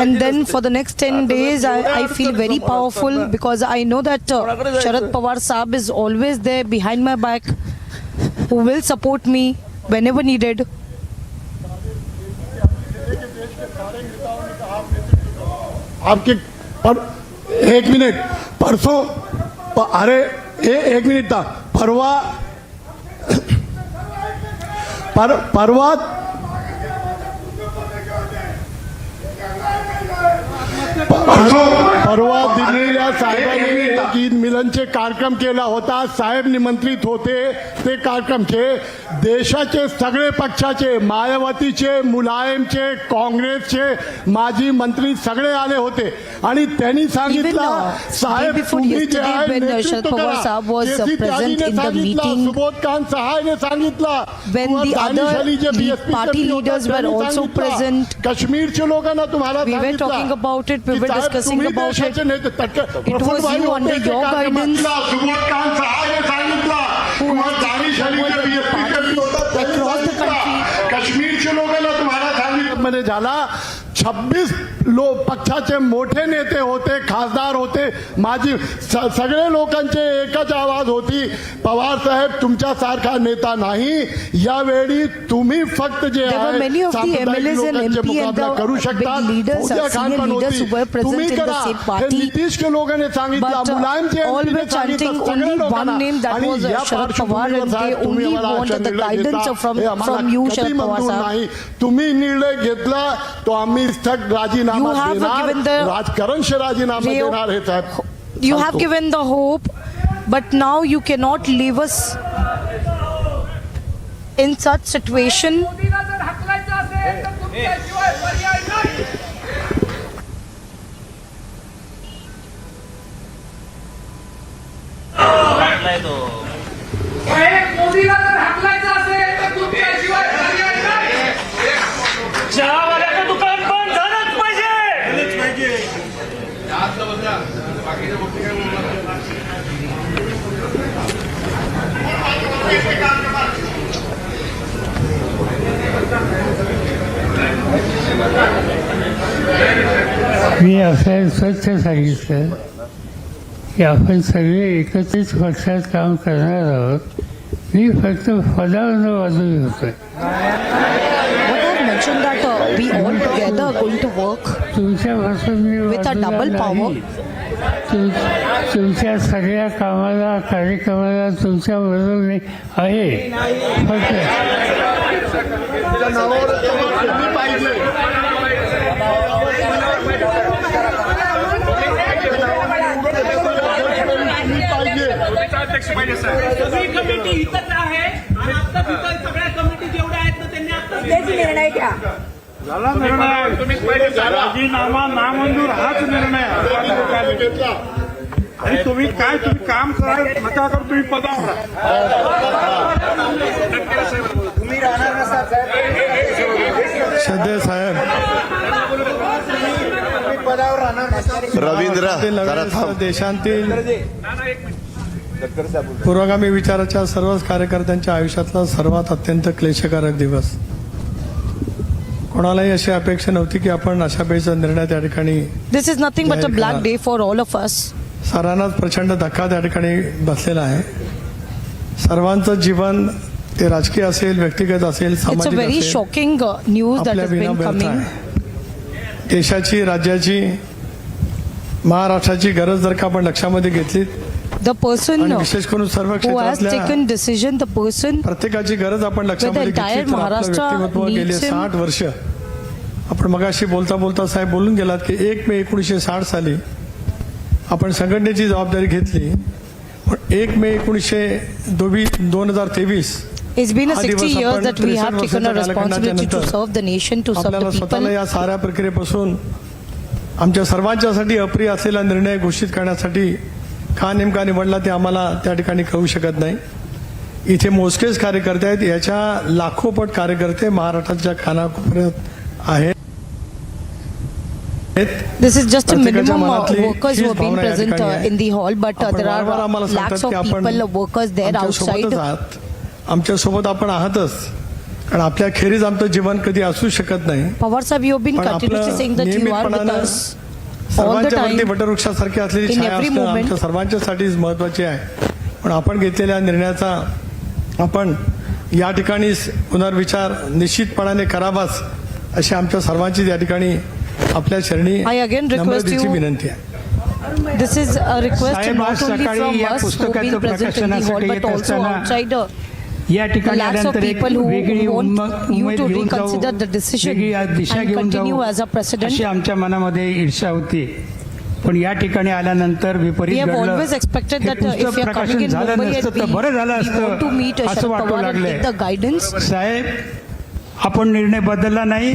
And then for the next 10 days, I feel very powerful because I know that Sharad Pawar Saab is always there behind my back, who will support me whenever needed. आपके पर एक minute परसों अरे एक minute था परवा दिल्लीला साहेबांनी ईद मिलनचे कार्यक्रम केला होता. साहेब निमंत्रित होते. ते कार्यक्रमचे देशाचे सगळे पक्षाचे, मायावतीचे, मुलायमचे, काँग्रेसचे माजी मंत्री सगळे आले होते आणि त्यांनी सांगितलं साहेब तुम्ही जे आहे नेतृत्व करा. सुबोध खान सहायने सांगितलं, party leaders were also present. काश्मीरच्या लोकांना तुम्हाला We were talking about it, we were discussing about it. It was you under your guidance across the country. काश्मीरच्या लोकांना तुम्हाला सांगितलं मध्ये झाला 26 पक्षाचे मोठे नेते होते, खासदार होते, माजी सगळे लोकांचे एकच आवाज होती, पवार साहेब तुमच्यासारखा नेता नाही. यावेळी तुम्ही फक्त जे करू शकता. तुम्ही करा हे नितीश के लोकांनी सांगितलं, मुलायमचे नाही. तुम्ही निर्णय घेतला तो आम्ही राजीनामा देणार, राजकारणशी राजीनामा देणार हे साहेब. You have given the hope, but now you cannot leave us in such situation. चहावाल्याचं दुकान बंद झालंच पाहिजे. मी असं स्वच्छ सांगितलं की आपण सगळे एकत्रित पक्षात काम करणार आहोत. मी फक्त पदावर बाजू होतोय. mentioned that we all together are going to work with a double power. तुमच्या सगळ्या कामाला कार्यक्रमाला तुमच्या बरोबर आहे. निर्णय घ्या. झाला निर्णय. तुम्ही राजीनामा नामंजूर हाच निर्णय आणि तुम्ही काम करा नका करू. तुम्ही पदावर तुम्ही राहणार नसा सध्या साहेब पदावर राहणार देशांतील पुरोगामी विचाराच्या सर्वच कार्यकर्त्यांच्या आयुष्यातला सर्वात अत्यंत क्लेशकारक दिवस. कोणालाही अशी अपेक्षा नव्हती की आपण अशा पैसा निर्णय त्या ठिकाणी. This is nothing but a black day for all of us. सर्वांनाच प्रचंड धक्का त्या ठिकाणी बसलेला आहे. सर्वांचं जीवन ते राजकीय असेल, व्यक्तिगत असेल, It's a very shocking news that has been coming. देशाची, राज्याची, महाराष्ट्राची गरज जर का आपण लक्षामध्ये घेतली, the person विशेष करून सर्व who has taken decision, the person प्रत्येकाची गरज आपण लक्षामध्ये घेतली तर आपलं व्यक्तिमत्व गेले 60 वर्ष. आपण मगाशी बोलता बोलता साहेब बोलून गेलात की 1 मे 1960 साली आपण संघटनेची जबाबदारी घेतली. पण 1 मे 2023 It's been a 60 years that we have taken a responsibility to serve the nation, to serve the people. या साऱ्या प्रक्रियेपासून आमच्या सर्वांच्यासाठी अप्रिय असलेला निर्णय घोषित करण्यासाठी का नेमका निवडला ते आम्हाला त्या ठिकाणी कळू शकत नाही. इथे मोजकेच कार्यकर्ते आहेत, याच्या लाखोपट कार्यकर्ते महाराष्ट्राच्या कानाकोपऱ्यात आहेत. This is just a minimum workers who have been present in the hall, but there are lakhs of people, workers there outside. आमच्यासोबत आपण आहातच, कारण आपल्या खेरीज आमचं जीवन कधी असू शकत नाही. Pawar sahab, you have been continuously saying that you are with us all the time. वटवृक्षासारखी असलेली छाया असणं आमच्या सर्वांच्यासाठीच महत्वाची आहे. पण आपण घेतलेल्या निर्णयाचा आपण या ठिकाणी पुनर्विचार निश्चितपणाने करावाच अशी आमच्या सर्वांची या ठिकाणी आपल्या चरणी नम्रतेची विनंती आहे. This is a request not only from us who have been present in the hall, but also outside. या ठिकाणी आल्यानंतर एक वेगळी you to reconsider the decision and continue as a president. अशी आमच्या मनामध्ये ईर्ष्या होती. पण या ठिकाणी आल्यानंतर विपरीत घडलं. We have always expected that if you are coming in Mumbai and we want to meet Sharad Pawar and take the guidance. साहेब, आपण निर्णय बदलला नाही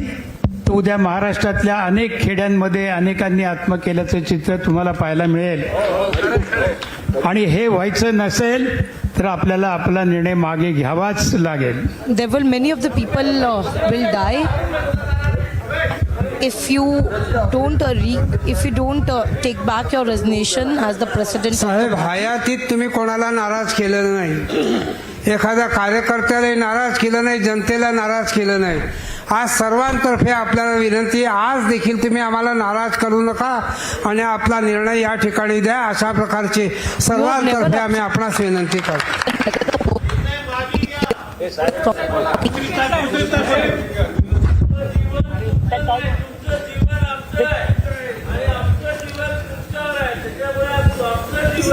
तर उद्या महाराष्ट्रातल्या अनेक खेड्यांमध्ये अनेकांनी आत्महत्या केल्याचं चित्र तुम्हाला पाहायला मिळेल. आणि हे व्हायचं नसेल तर आपल्याला आपला निर्णय मागे घ्यावाच लागेल. There will many of the people will die if you don't take back your resignation as the president. साहेब, हयातीत तुम्ही कोणाला नाराज केलं नाही, एखाद्या कार्यकर्त्याला नाराज केलं नाही, जनतेला नाराज केलं नाही. आज सर्वांतर्फे आपल्याला विनंती आहे, आज देखील तुम्ही आम्हाला नाराज करू नका आणि आपला निर्णय या ठिकाणी द्या, अशा प्रकारची सर्वांतर्फे आम्ही आपणास विनंती करतो.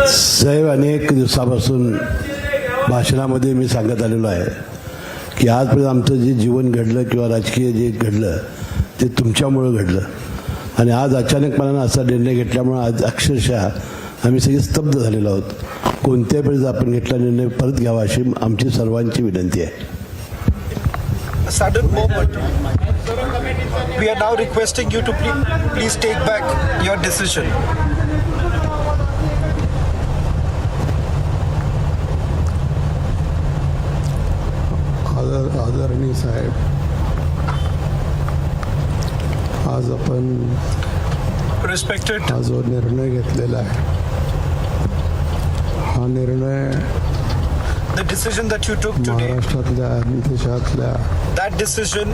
साहेब, अनेक दिवसापासून भाषणामध्ये मी सांगत आलेलो आहे की आजपर्यंत आमचं जे जीवन घडलं किंवा राजकीय जे घडलं ते तुमच्यामुळं घडलं. आणि आज अचानकपणानं असा निर्णय घेतल्यामुळं आज अक्षरशः आम्ही सगळे स्तब्ध झालेलो आहोत. कोणत्याही वेळेस आपण घेतला निर्णय परत घ्यावा अशी आमची सर्वांची विनंती आहे. Sudden moment. We are now requesting you to please take back your decision. आदरणीय साहेब, आज आपण Respected हा जो निर्णय घेतलेला आहे निर्णय The decision that you took today, महाराष्ट्रातल्या आणि देशातल्या that decision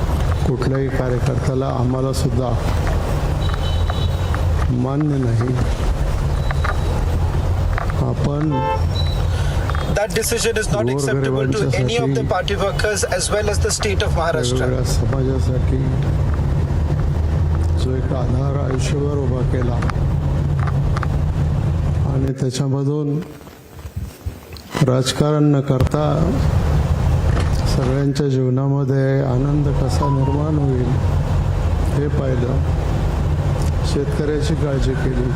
कुठल्याही कार्यकर्त्याला आम्हाला सुद्धा मान्य नाही. आपण that decision is not acceptable to any of the party workers as well as the state of Maharashtra. वेगवेगळ्या समाजासाठी जो एक आधार आयुष्यभर उभा केला आणि त्याच्यामधून राजकारण न करता सगळ्यांच्या जीवनामध्ये आनंद कसा निर्माण होईल हे पाहिलं. शेतकऱ्याची काळजी केली,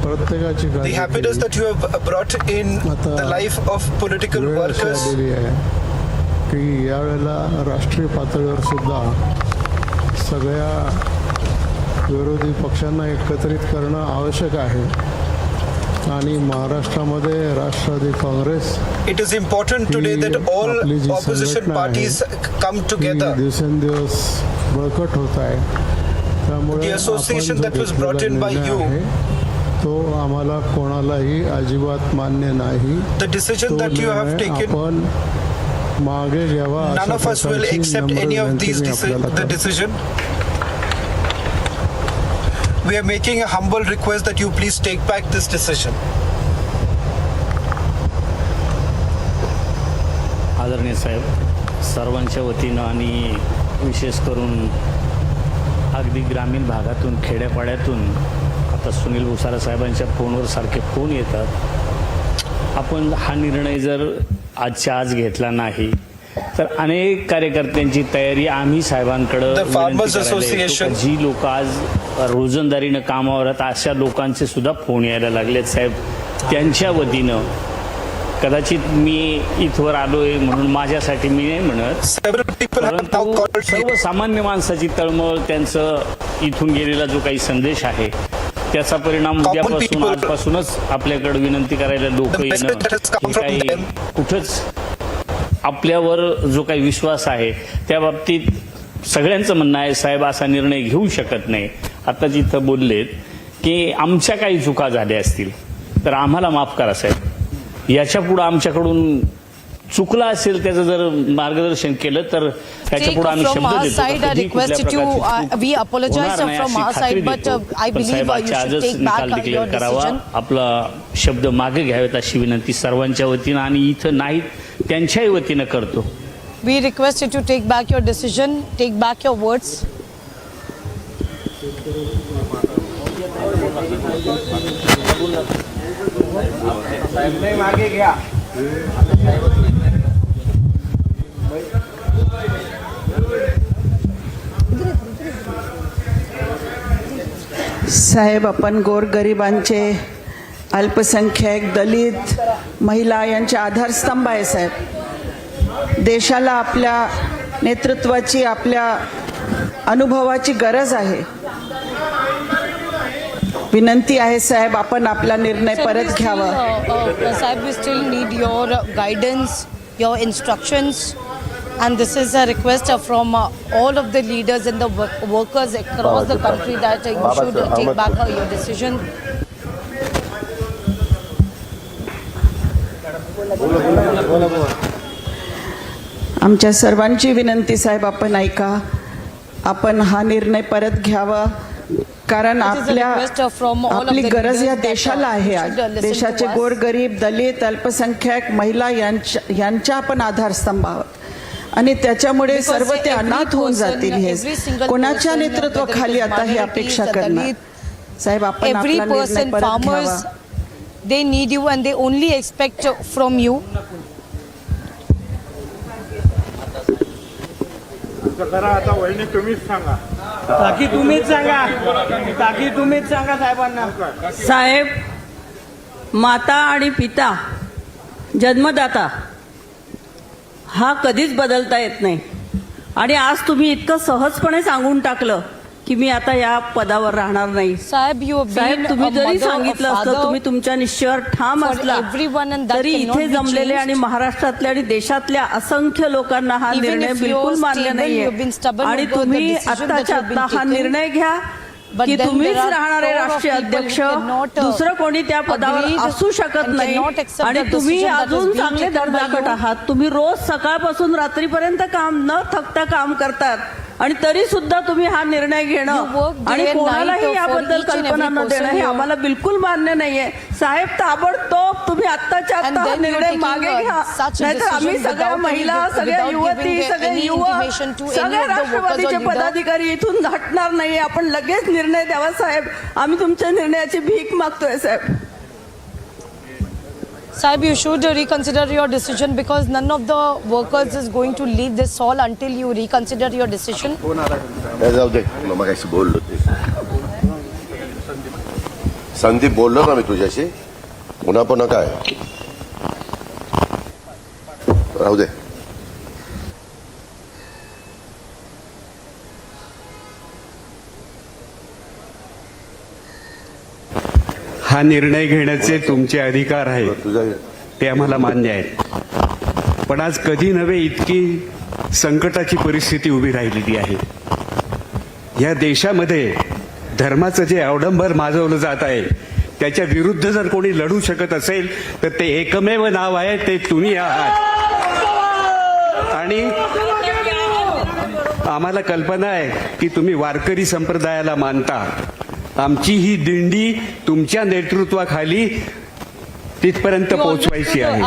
प्रत्येकाची The काळजी happiness केली. that you have brought in the life of political वेळ अशी workers. आलेली आहे की यावेळेला राष्ट्रीय पातळीवर सुद्धा सगळ्या विरोधी पक्षांना एकत्रित करणं आवश्यक आहे. आणि महाराष्ट्रामध्ये राष्ट्रवादी Congress It is important today that all opposition parties come together. दिवसेंदिवस बळकट होत आहे. त्यामुळे The association that was brought in by you, तो आम्हाला कोणालाही अजिबात मान्य नाही. the decision that you have taken, आपण मागे घ्यावा. none of us will accept any of these the decision. We are making a humble request that you please take back this decision. आदरणीय साहेब, सर्वांच्या वतीनं आणि विशेष करून अगदी ग्रामीण भागातून खेड्यापाड्यातून आता सुनील भुसारा साहेबांच्या फोनवर सारखे फोन येतात. आपण हा निर्णय जर आजच्या आज घेतला नाही तर अनेक कार्यकर्त्यांची तयारी आम्ही साहेबांकडे जी लोक आज रोजंदारीनं कामावर आहेत अशा लोकांचे सुद्धा फोन यायला लागलेत साहेब. त्यांच्या वतीनं कदाचित मी इथवर आलोय म्हणून माझ्यासाठी मी नाही म्हणत, परंतु सर्वसामान्य माणसाची तळमळ, त्यांचं इथून गेलेला जो काही संदेश आहे त्याचा परिणाम उद्यापासून आजपासूनच आपल्याकडे विनंती करायला लोक येणं हे काही कुठंच आपल्यावर जो काही विश्वास आहे त्या बाबतीत सगळ्यांचं म्हणणं आहे साहेब असा निर्णय घेऊ शकत नाही. आता जिथं बोललेत की आमच्या काही चुका झाल्या असतील तर आम्हाला माफ करा साहेब. याच्या पुढे आमच्याकडून चुकला असेल त्याचं जर मार्गदर्शन केलं तर त्याच्या पुढे आम्ही शब्द डिक्लेअर करावा, आपला शब्द मागे घ्यावेत अशी विनंती सर्वांच्या वतीनं आणि इथं नाहीत त्यांच्याही वतीनं करतो. We request you to take back your decision, take back your words. मागे घ्या. साहेब, आपण गोरगरिबांचे, अल्पसंख्याक, दलित, महिला यांचे आधारस्तंभ आहे साहेब. देशाला आपल्या नेतृत्वाची, आपल्या अनुभवाची गरज आहे. विनंती आहे साहेब, आपण आपला निर्णय परत घ्यावा. साहेब, we still need your guidance, your instructions, and this is a request from all of the leaders and the workers across the country that you should take back your decision. आमच्या सर्वांची विनंती साहेब, आपण ऐका. आपण हा निर्णय परत घ्यावा, कारण आपली गरज या देशाला आहे. आज देशाचे गोरगरीब, दलित, अल्पसंख्याक, महिला यांच्या आपण आधारस्तंभ आहोत आणि त्याच्यामुळे सर्व ते अनाथ होऊन जातील. हे कोणाच्या नेतृत्वाखाली आता हे अपेक्षा करणार साहेब. आपण आपला निर्णय परत घ्यावा. They need you and they only expect from you. आता वहिनी तुम्हीच सांगा. बाकी तुम्हीच सांगा साहेबांना. साहेब, माता आणि पिता, जन्मदाता हा कधीच बदलता येत नाही आणि आज तुम्ही इतकं सहजपणे सांगून टाकलं की मी आता या पदावर राहणार नाही. साहेब, तुम्ही जरी सांगितलं असतं, तुम्ही तुमच्या निश्चयावर ठाम असला तरी इथे जमलेले आणि महाराष्ट्रातल्या आणि देशातल्या असंख्य लोकांना हा निर्णय बिलकुल मान्य नाहीये आणि तुम्ही आत्ताच्या आत्ता हा निर्णय घ्या But की then तुम्हीच there are राहणारे crore of राष्ट्रीय people who अध्यक्ष, cannot, दुसरं कोणी त्या पदावर agreed असू शकत and नाही. cannot accept आणि the तुम्ही decision that is अजून being चांगले taken by दर्जाकट you. आहात. तुम्ही रोज सकाळपासून रात्रीपर्यंत काम न थकता काम करतात आणि तरी सुद्धा तुम्ही हा निर्णय You घेणं work day आणि and कोणालाही night for याबद्दल each and कल्पना every न person देणं हे here. आम्हाला बिलकुल मान्य नाहीये. साहेब, ताबडतोब तुम्ही आत्ताच्या And आत्ता हा then you're निर्णय taking मागे घ्या, such a नाहीतर आम्ही decision सगळ्या without महिला, any- सगळ्या without युवती, giving सगळे any युवक, intimation to any सगळे of the workers or राष्ट्रवादीचे leader. पदाधिकारी इथून हटणार नाहीये. आपण लगेच निर्णय द्यावा साहेब. आम्ही तुमच्या निर्णयाची भीक मागतोय साहेब. Saib, you should reconsider your decision because none of the workers is going to leave this hall until you reconsider your decision. जाऊ दे, मग बोललो ते संदीप बोललो ना मी तुझ्याशी, पुन्हा पुन्हा काय राहू दे. हा निर्णय घेण्याचे तुमचे अधिकार आहेत, ते आम्हाला मान्य आहे. पण आज कधी नव्हे इतकी संकटाची परिस्थिती उभी राहिलेली आहे. या देशामध्ये धर्माचं जे अवडंबर माजवलं जात आहे त्याच्या विरुद्ध जर कोणी लढू शकत असेल तर ते एकमेव नाव आहे, ते तुम्ही आहात. आणि आम्हाला कल्पना आहे की तुम्ही वारकरी संप्रदायाला मानता. आमची ही दिंडी तुमच्या नेतृत्वाखाली तिथपर्यंत पोहोचवायची आहे.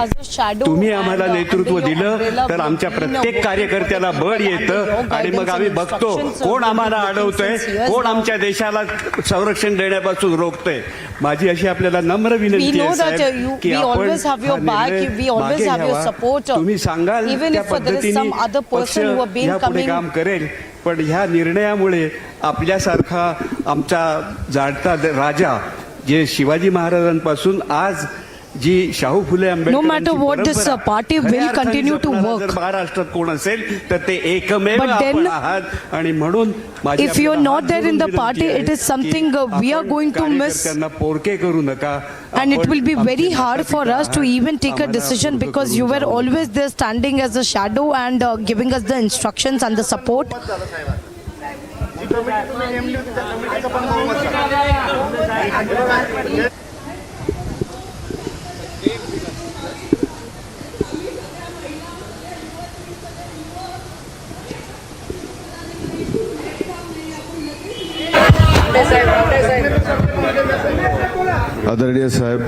तुम्ही आम्हाला नेतृत्व दिलं तर आमच्या प्रत्येक कार्यकर्त्याला बळ येतं आणि मग आम्ही बघतो कोण आम्हाला अडवतंय, कोण आमच्या देशाला संरक्षण देण्यापासून रोखतंय. माझी अशी आपल्याला नम्र विनंती आहे साहेब की आपण मागे घ्यावा. तुम्ही सांगाल त्या पद्धतीने पक्ष यापुढे काम करेल. पण ह्या निर्णयामुळे आपल्यासारखा आमचा जाणता राजा जे शिवाजी महाराजांपासून आज जी Shahu Phule No matter what this party will continue to work. महाराष्ट्रात कोण असेल तर ते एकमेव आपण आहात. आणि म्हणून if you are not there in the party, it is something we are going to miss. त्यांना पोरके करू नका. And it will be very hard for us to even take a decision because you were always there standing as a shadow and giving us the instructions and the support. आदरणीय साहेब,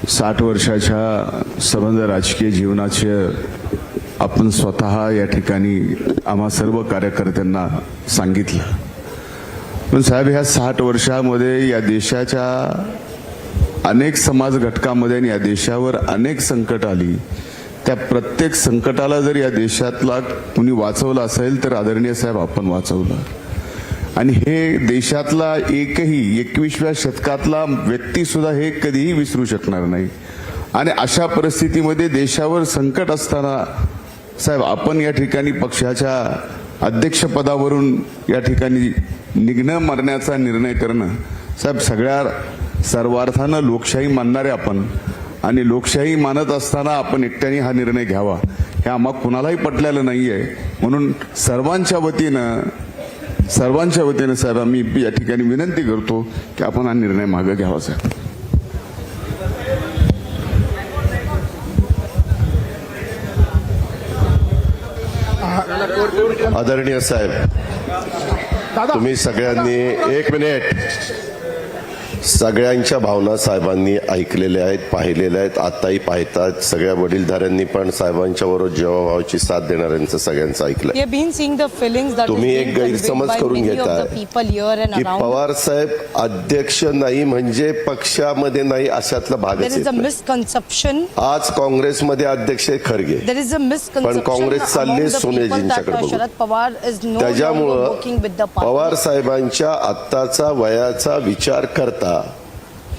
60 वर्षाच्या सबंध राजकीय जीवनाचे आपण स्वतः या ठिकाणी आम्हा सर्व कार्यकर्त्यांना सांगितलं. पण साहेब, ह्या 60 वर्षामध्ये या देशाच्या अनेक समाज घटकामध्ये आणि या देशावर अनेक संकट आली. त्या प्रत्येक संकटाला जर या देशातला कुणी वाचवलं असेल तर आदरणीय साहेब आपण वाचवलं. आणि हे देशातला एकही 21व्या शतकातला व्यक्ती सुद्धा हे कधीही विसरू शकणार नाही. आणि अशा परिस्थितीमध्ये देशावर संकट असताना साहेब आपण या ठिकाणी पक्षाच्या अध्यक्षपदावरून या ठिकाणी निघणं मरण्याचा निर्णय करणं साहेब, सगळ्या सर्वार्थानं लोकशाही मानणारे आपण आणि लोकशाही मानत असताना आपण एकट्याने हा निर्णय घ्यावा हे आम्हा कुणालाही पटलेलं नाहीये. म्हणून सर्वांच्या वतीनं साहेब आम्ही या ठिकाणी विनंती करतो की आपण हा निर्णय मागे घ्यावा साहेब. आदरणीय साहेब, तुम्ही सगळ्यांनी एक मिनिट, सगळ्यांच्या भावना साहेबांनी ऐकलेल्या आहेत, पाहिलेल्या आहेत, आताही पाहतात. सगळ्या वडीलधाऱ्यांनी पण साहेबांच्या बरोबर जीवाभावाची साथ देणाऱ्यांचं सगळ्यांचं ऐकलं. तुम्ही एक गैरसमज करून घेताय की पवार साहेब अध्यक्ष नाही म्हणजे पक्षामध्ये नाही अशातला भाग आहे. आज काँग्रेसमध्ये अध्यक्ष खरगे, पण काँग्रेस चालली सोनियाजींच्याकडे बघून. त्याच्यामुळं पवार साहेबांच्या आत्ताचा वयाचा विचार करता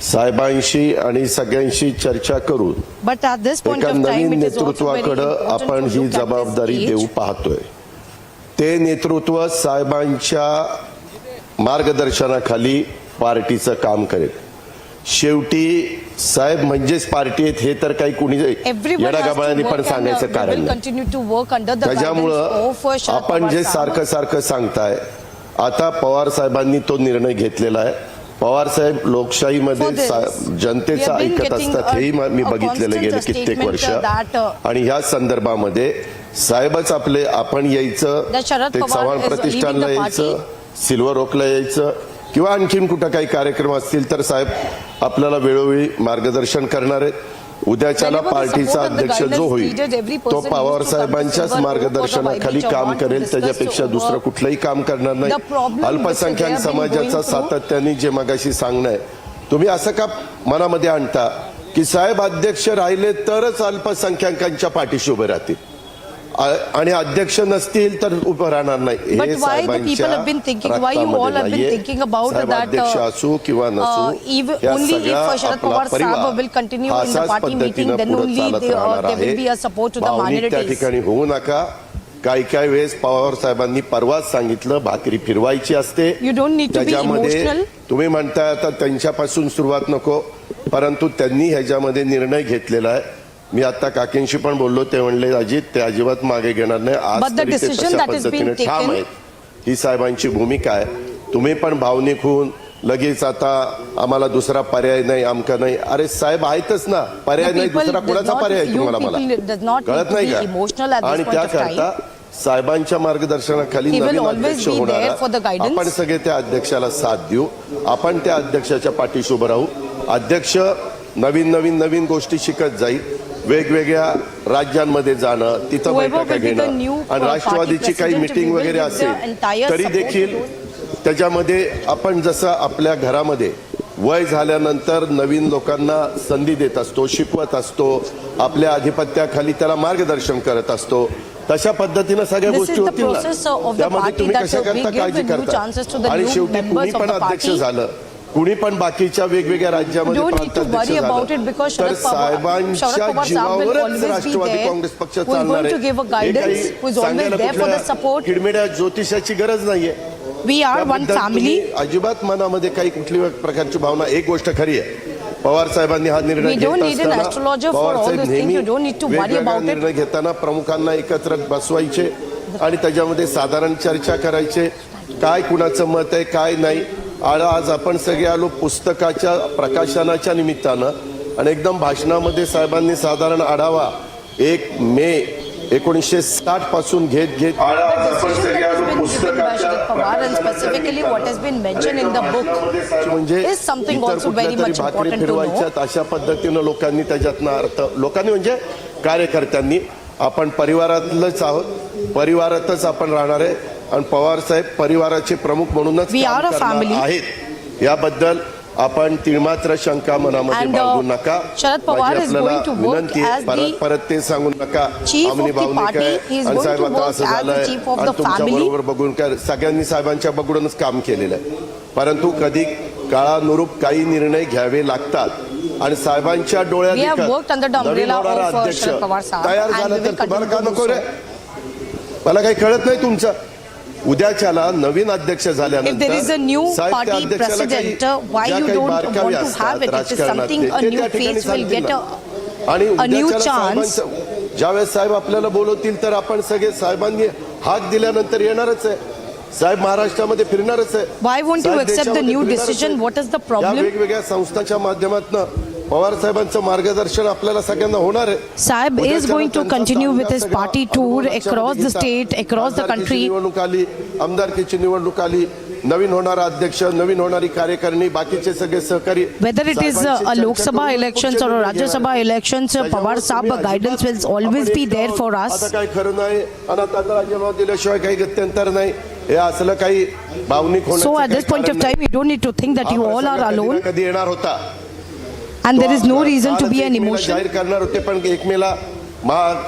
साहेबांशी आणि सगळ्यांशी चर्चा करून एका नवीन नेतृत्वाकडे आपण ही जबाबदारी देऊ पाहतोय. ते नेतृत्व साहेबांच्या मार्गदर्शनाखाली पार्टीचं काम करेल. शेवटी साहेब म्हणजेच पार्टी आहेत हे तर काही कुणी येडागबाळांनी पण सांगायचं कारण नाही. त्याच्यामुळं आपण जे सारखं सांगताय आता पवार साहेबांनी तो निर्णय घेतलेला आहे. पवार साहेब लोकशाहीमध्ये जनतेचं ऐकत असतात, हेही मी बघितलेलं गेले कित्येक वर्ष. आणि ह्या संदर्भामध्ये साहेबच आपले आपण यायचं, ते चव्हाण प्रतिष्ठानला यायचं, सिल्वर ओकला यायचं किंवा आणखीन कुठं काही कार्यक्रम असतील तर साहेब आपल्याला वेळोवेळी मार्गदर्शन करणार आहेत. उद्याच्याला पार्टीचा अध्यक्ष जो होईल तो पवार साहेबांच्याच मार्गदर्शनाखाली काम करेल, त्याच्यापेक्षा दुसरं कुठलंही काम करणार नाही. अल्पसंख्याक समाजाचा सातत्याने जे मगाशी सांगणं आहे, तुम्ही असं का मनामध्ये आणता की साहेब अध्यक्ष राहिले तरच अल्पसंख्याकांच्या पाठीशी उभे राहतील आणि अध्यक्ष नसतील तर उभं राहणार नाही. हे साहेबांच्या अध्यक्ष असू किंवा नसू या सगळ्या आपला परिवार असाच पद्धतीनं पुढे चालत राहणार आहे. भावनिक त्या ठिकाणी होऊ नका. काही वेळेस पवार साहेबांनी परवाच सांगितलं भाकरी फिरवायची असते. त्याच्यामध्ये तुम्ही म्हणताय आता त्यांच्यापासून सुरुवात नको, परंतु त्यांनी ह्याच्यामध्ये निर्णय घेतलेला आहे. मी आता काकींशी पण बोललो, ते म्हणले अजित ते अजिबात मागे घेणार नाही. आज तरी ते तशा पद्धतीने ठाम आहेत. ही साहेबांची भूमिका आहे. तुम्ही पण भावनिक होऊन लगेच आता आम्हाला दुसरा पर्याय नाही, आमका नाही. अरे साहेब आहेतच ना, पर्याय नाही दुसरा कुणाचा पर्याय तुम्हाला मला कळत नाही का? आणि त्याकरता साहेबांच्या मार्गदर्शनाखाली नवीन अध्यक्ष होणार, आपण सगळे त्या अध्यक्षाला साथ देऊ, आपण त्या अध्यक्षाच्या पाठीशी उभं राहू. अध्यक्ष नवीन गोष्टी शिकत जाईल, वेगवेगळ्या राज्यांमध्ये जाणं, तिथं बैठका घेणं आणि राष्ट्रवादीची काही मीटिंग वगैरे असेल तरी देखील त्याच्यामध्ये आपण जसं आपल्या घरामध्ये वय झाल्यानंतर नवीन लोकांना संधी देत असतो, शिकवत असतो, आपल्या अधिपत्याखाली त्याला मार्गदर्शन करत असतो, तशा पद्धतीनं सगळ्या गोष्टी होतील ना. त्यामध्ये तुम्ही कशा करता काळजी करता. आणि शेवटी कुणी पण अध्यक्ष झालं, कुणी पण बाकीच्या वेगवेगळ्या राज्यामध्ये तर साहेबांच्या जीवावरच राष्ट्रवादी काँग्रेस पक्ष चालणार आहे. किडमेड्या ज्योतिषाची गरज नाहीये. अजिबात मनामध्ये काही कुठली प्रकारची भावना. एक गोष्ट खरी आहे, पवार साहेबांनी हा निर्णय घेत असताना पवार साहेब नेहमी वेगवेगळा निर्णय घेताना प्रमुखांना एकत्र बसवायचे आणि त्याच्यामध्ये साधारण चर्चा करायचे, काय कुणाचं मत आहे काय नाही. आज आपण सगळे आलो पुस्तकाच्या प्रकाशनाच्या निमित्तानं आणि एकदम भाषणामध्ये साहेबांनी साधारण आढावा 1 मे 1960 पासून घेत म्हणजे भाकरी फिरवायच्यात अशा पद्धतीनं लोकांनी त्याच्यातनं अर्थ, लोकांनी म्हणजे कार्यकर्त्यांनी, आपण परिवारातलंच आहोत, परिवारातच आपण राहणार आहे आणि पवार साहेब परिवाराचे प्रमुख म्हणूनच काम करणार आहेत. याबद्दल आपण तिळमात्र शंका मनामध्ये बाळगू नका. विनंती आहे, परत ते सांगू नका आम्ही भावनिक आहे आणि साहेब आता असं झालंय आणि तुमच्या बरोबर बघून काय. सगळ्यांनी साहेबांच्या बघूनच काम केलेलं आहे, परंतु कधी काळानुरूप काही निर्णय घ्यावे लागतात आणि साहेबांच्या डोळ्यात नवीन होणारा अध्यक्ष तयार झाला तर तुम्हाला का नको रे? मला काही कळत नाही तुमचं. उद्याच्याला नवीन अध्यक्ष झाल्यानंतर ज्यावेळेस साहेब आपल्याला बोलवतील तर आपण सगळे साहेबांनी हाक दिल्यानंतर येणारच आहे. साहेब महाराष्ट्रामध्ये फिरणारच आहे. वेगवेगळ्या संस्थांच्या माध्यमातून पवार साहेबांचं मार्गदर्शन आपल्याला सगळ्यांना होणार आहे. साहेब is going to continue with his party tour across the state, across the country. निवडणूक आली, आमदारकीची निवडणूक आली, नवीन होणारा अध्यक्ष, नवीन होणारी कार्यकारिणी, बाकीचे सगळे सहकारी. Whether it is a Lok Sabha elections or a Rajya Sabha elections, Pawar Saab guidance will always be there for us. आता काही खरं नाही आणि आता राजीनामा दिल्याशिवाय काही गत्यंतर नाही, हे असलं काही भावनिक होण्याचं. So at this point of time, you don't need to think that you all are alone. कधी येणार होता And there is no reason to be an emotion. जाहीर करणार होते, पण 1 मेला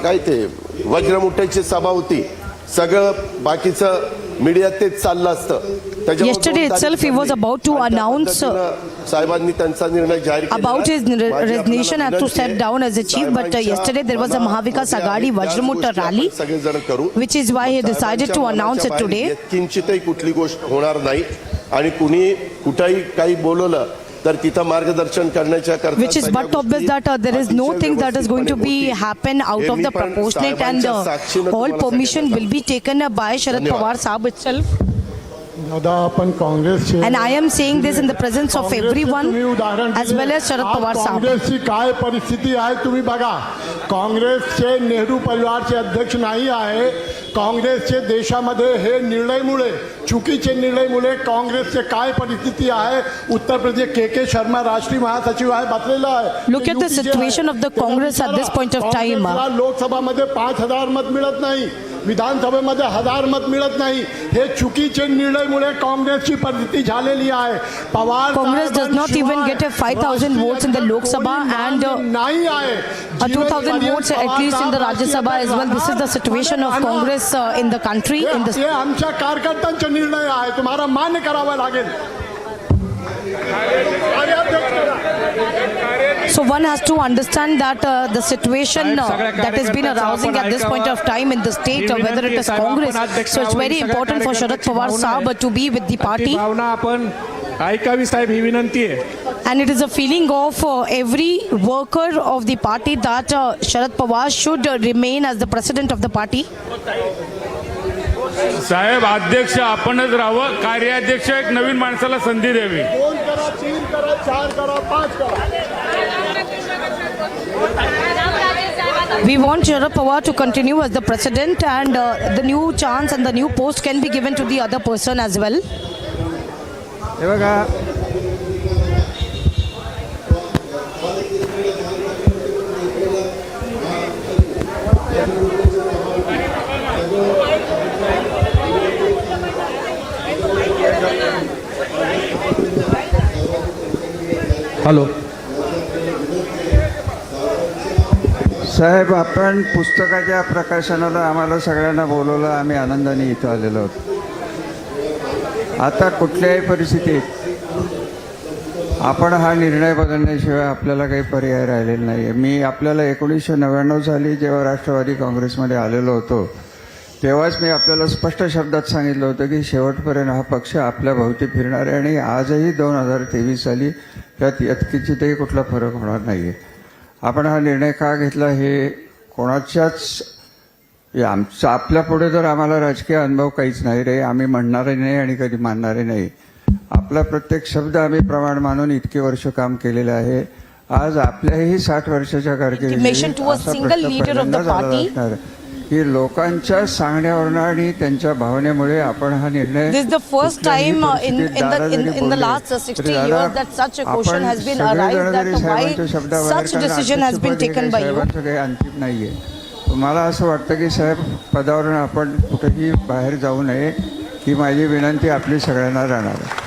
काय ते वज्रमुठ्याची सभा होती, सगळं बाकीचं मीडियात तेच चाललं असतं. Yesterday itself he was about to announce साहेबांनी त्यांचा निर्णय जाहीर केला about his resignation and to step down as a chief, but yesterday there was a Mahavikas Aghadi Vajramutta rally, which is why he decided to announce it today. किंचितही कुठली गोष्ट होणार नाही आणि कुणी कुठेही काही बोलवलं तर तिथं मार्गदर्शन करण्याच्या करता, which is but obvious that there is no thing that is going to be happen out of the proportionate and all permission will be taken by Sharad Pawar Saab itself. दादा आपण काँग्रेसचे And I am saying this in the presence of everyone as well as Sharad Pawar साहब. काँग्रेसची काय परिस्थिती आहे तुम्ही बघा. काँग्रेसचे नेहरू परिवारचे अध्यक्ष नाही आहे. काँग्रेसचे देशामध्ये हे निर्णयमुळे चुकीचे निर्णयमुळे काँग्रेसचे काय परिस्थिती आहे. उत्तर प्रदेश के शर्मा राष्ट्रीय महासचिव आहे बसलेला आहे. Look at the situation of the Congress at this point of time. काँग्रेसला लोकसभामध्ये 5,000 मत मिळत नाही, विधानसभेमध्ये 1,000 मत मिळत नाही. हे चुकीचे निर्णयमुळे काँग्रेसची परिस्थिती झालेली आहे. Pawar Congress does not even get a 5,000 votes in the Lok Sabha and नाही आहे. 2,000 votes at least in the Rajya Sabha as well. This is the situation of Congress in the country. हे आमच्या कार्यकर्त्यांचे निर्णय आहे, तुम्हाला मान्य करावा लागेल. So one has to understand that the situation that has been arousing at this point of time in the state, whether it is Congress, so it's very important for Sharad Pawar Saab to be with the party. भावना आपण ऐकावी साहेब, ही विनंती आहे. And it is a feeling of every worker of the party that Sharad Pawar should remain as the president of the party. साहेब अध्यक्ष आपणच राहावं, कार्याध्यक्ष एक नवीन माणसाला संधी द्यावी. 2 करा, 3 करा, 4 करा, 5 करा. We want Sharad Pawar to continue as the president and the new chance and the new post can be given to the other person as well. हे बघा, हॅलो साहेब, आपण पुस्तकाच्या प्रकाशनाला आम्हाला सगळ्यांना बोलवलं, आम्ही आनंदाने इथं आलेलो आहोत. आता कुठल्याही परिस्थितीत आपण हा निर्णय बदलण्याशिवाय आपल्याला काही पर्याय राहिलेला नाही आहे. मी आपल्याला 1999 साली जेव्हा राष्ट्रवादी काँग्रेसमध्ये आलेलो होतो तेव्हाच मी आपल्याला स्पष्ट शब्दात सांगितलं होतं की शेवटपर्यंत हा पक्ष आपल्या भोवती फिरणार आहे आणि आजही 2023 साली त्यात कितीतरी कुठला फरक होणार नाही आहे. आपण हा निर्णय का घेतला हे कोणाच्याच आमचा आपल्या पुढे तर आम्हाला राजकीय अनुभव काहीच नाही रे, आम्ही म्हणणारे नाही आणि कधी मानणारे नाही. आपला प्रत्येक शब्द आम्ही प्रमाण मानून इतके वर्ष काम केलेलं आहे. आज आपल्याही 60 वर्षाच्या कारकिर्दीत की लोकांच्या सांगण्यावरून आणि त्यांच्या भावनेमुळे आपण हा निर्णय. This is the first time in the last 60 years that such a question has been arised that why such decision has been taken by you. काही अंतिम नाहीये. मला असं वाटतं की साहेब पदावरून आपण कुठेही बाहेर जाऊ नये ही माझी विनंती आपली सगळ्यांना राहणार आहे.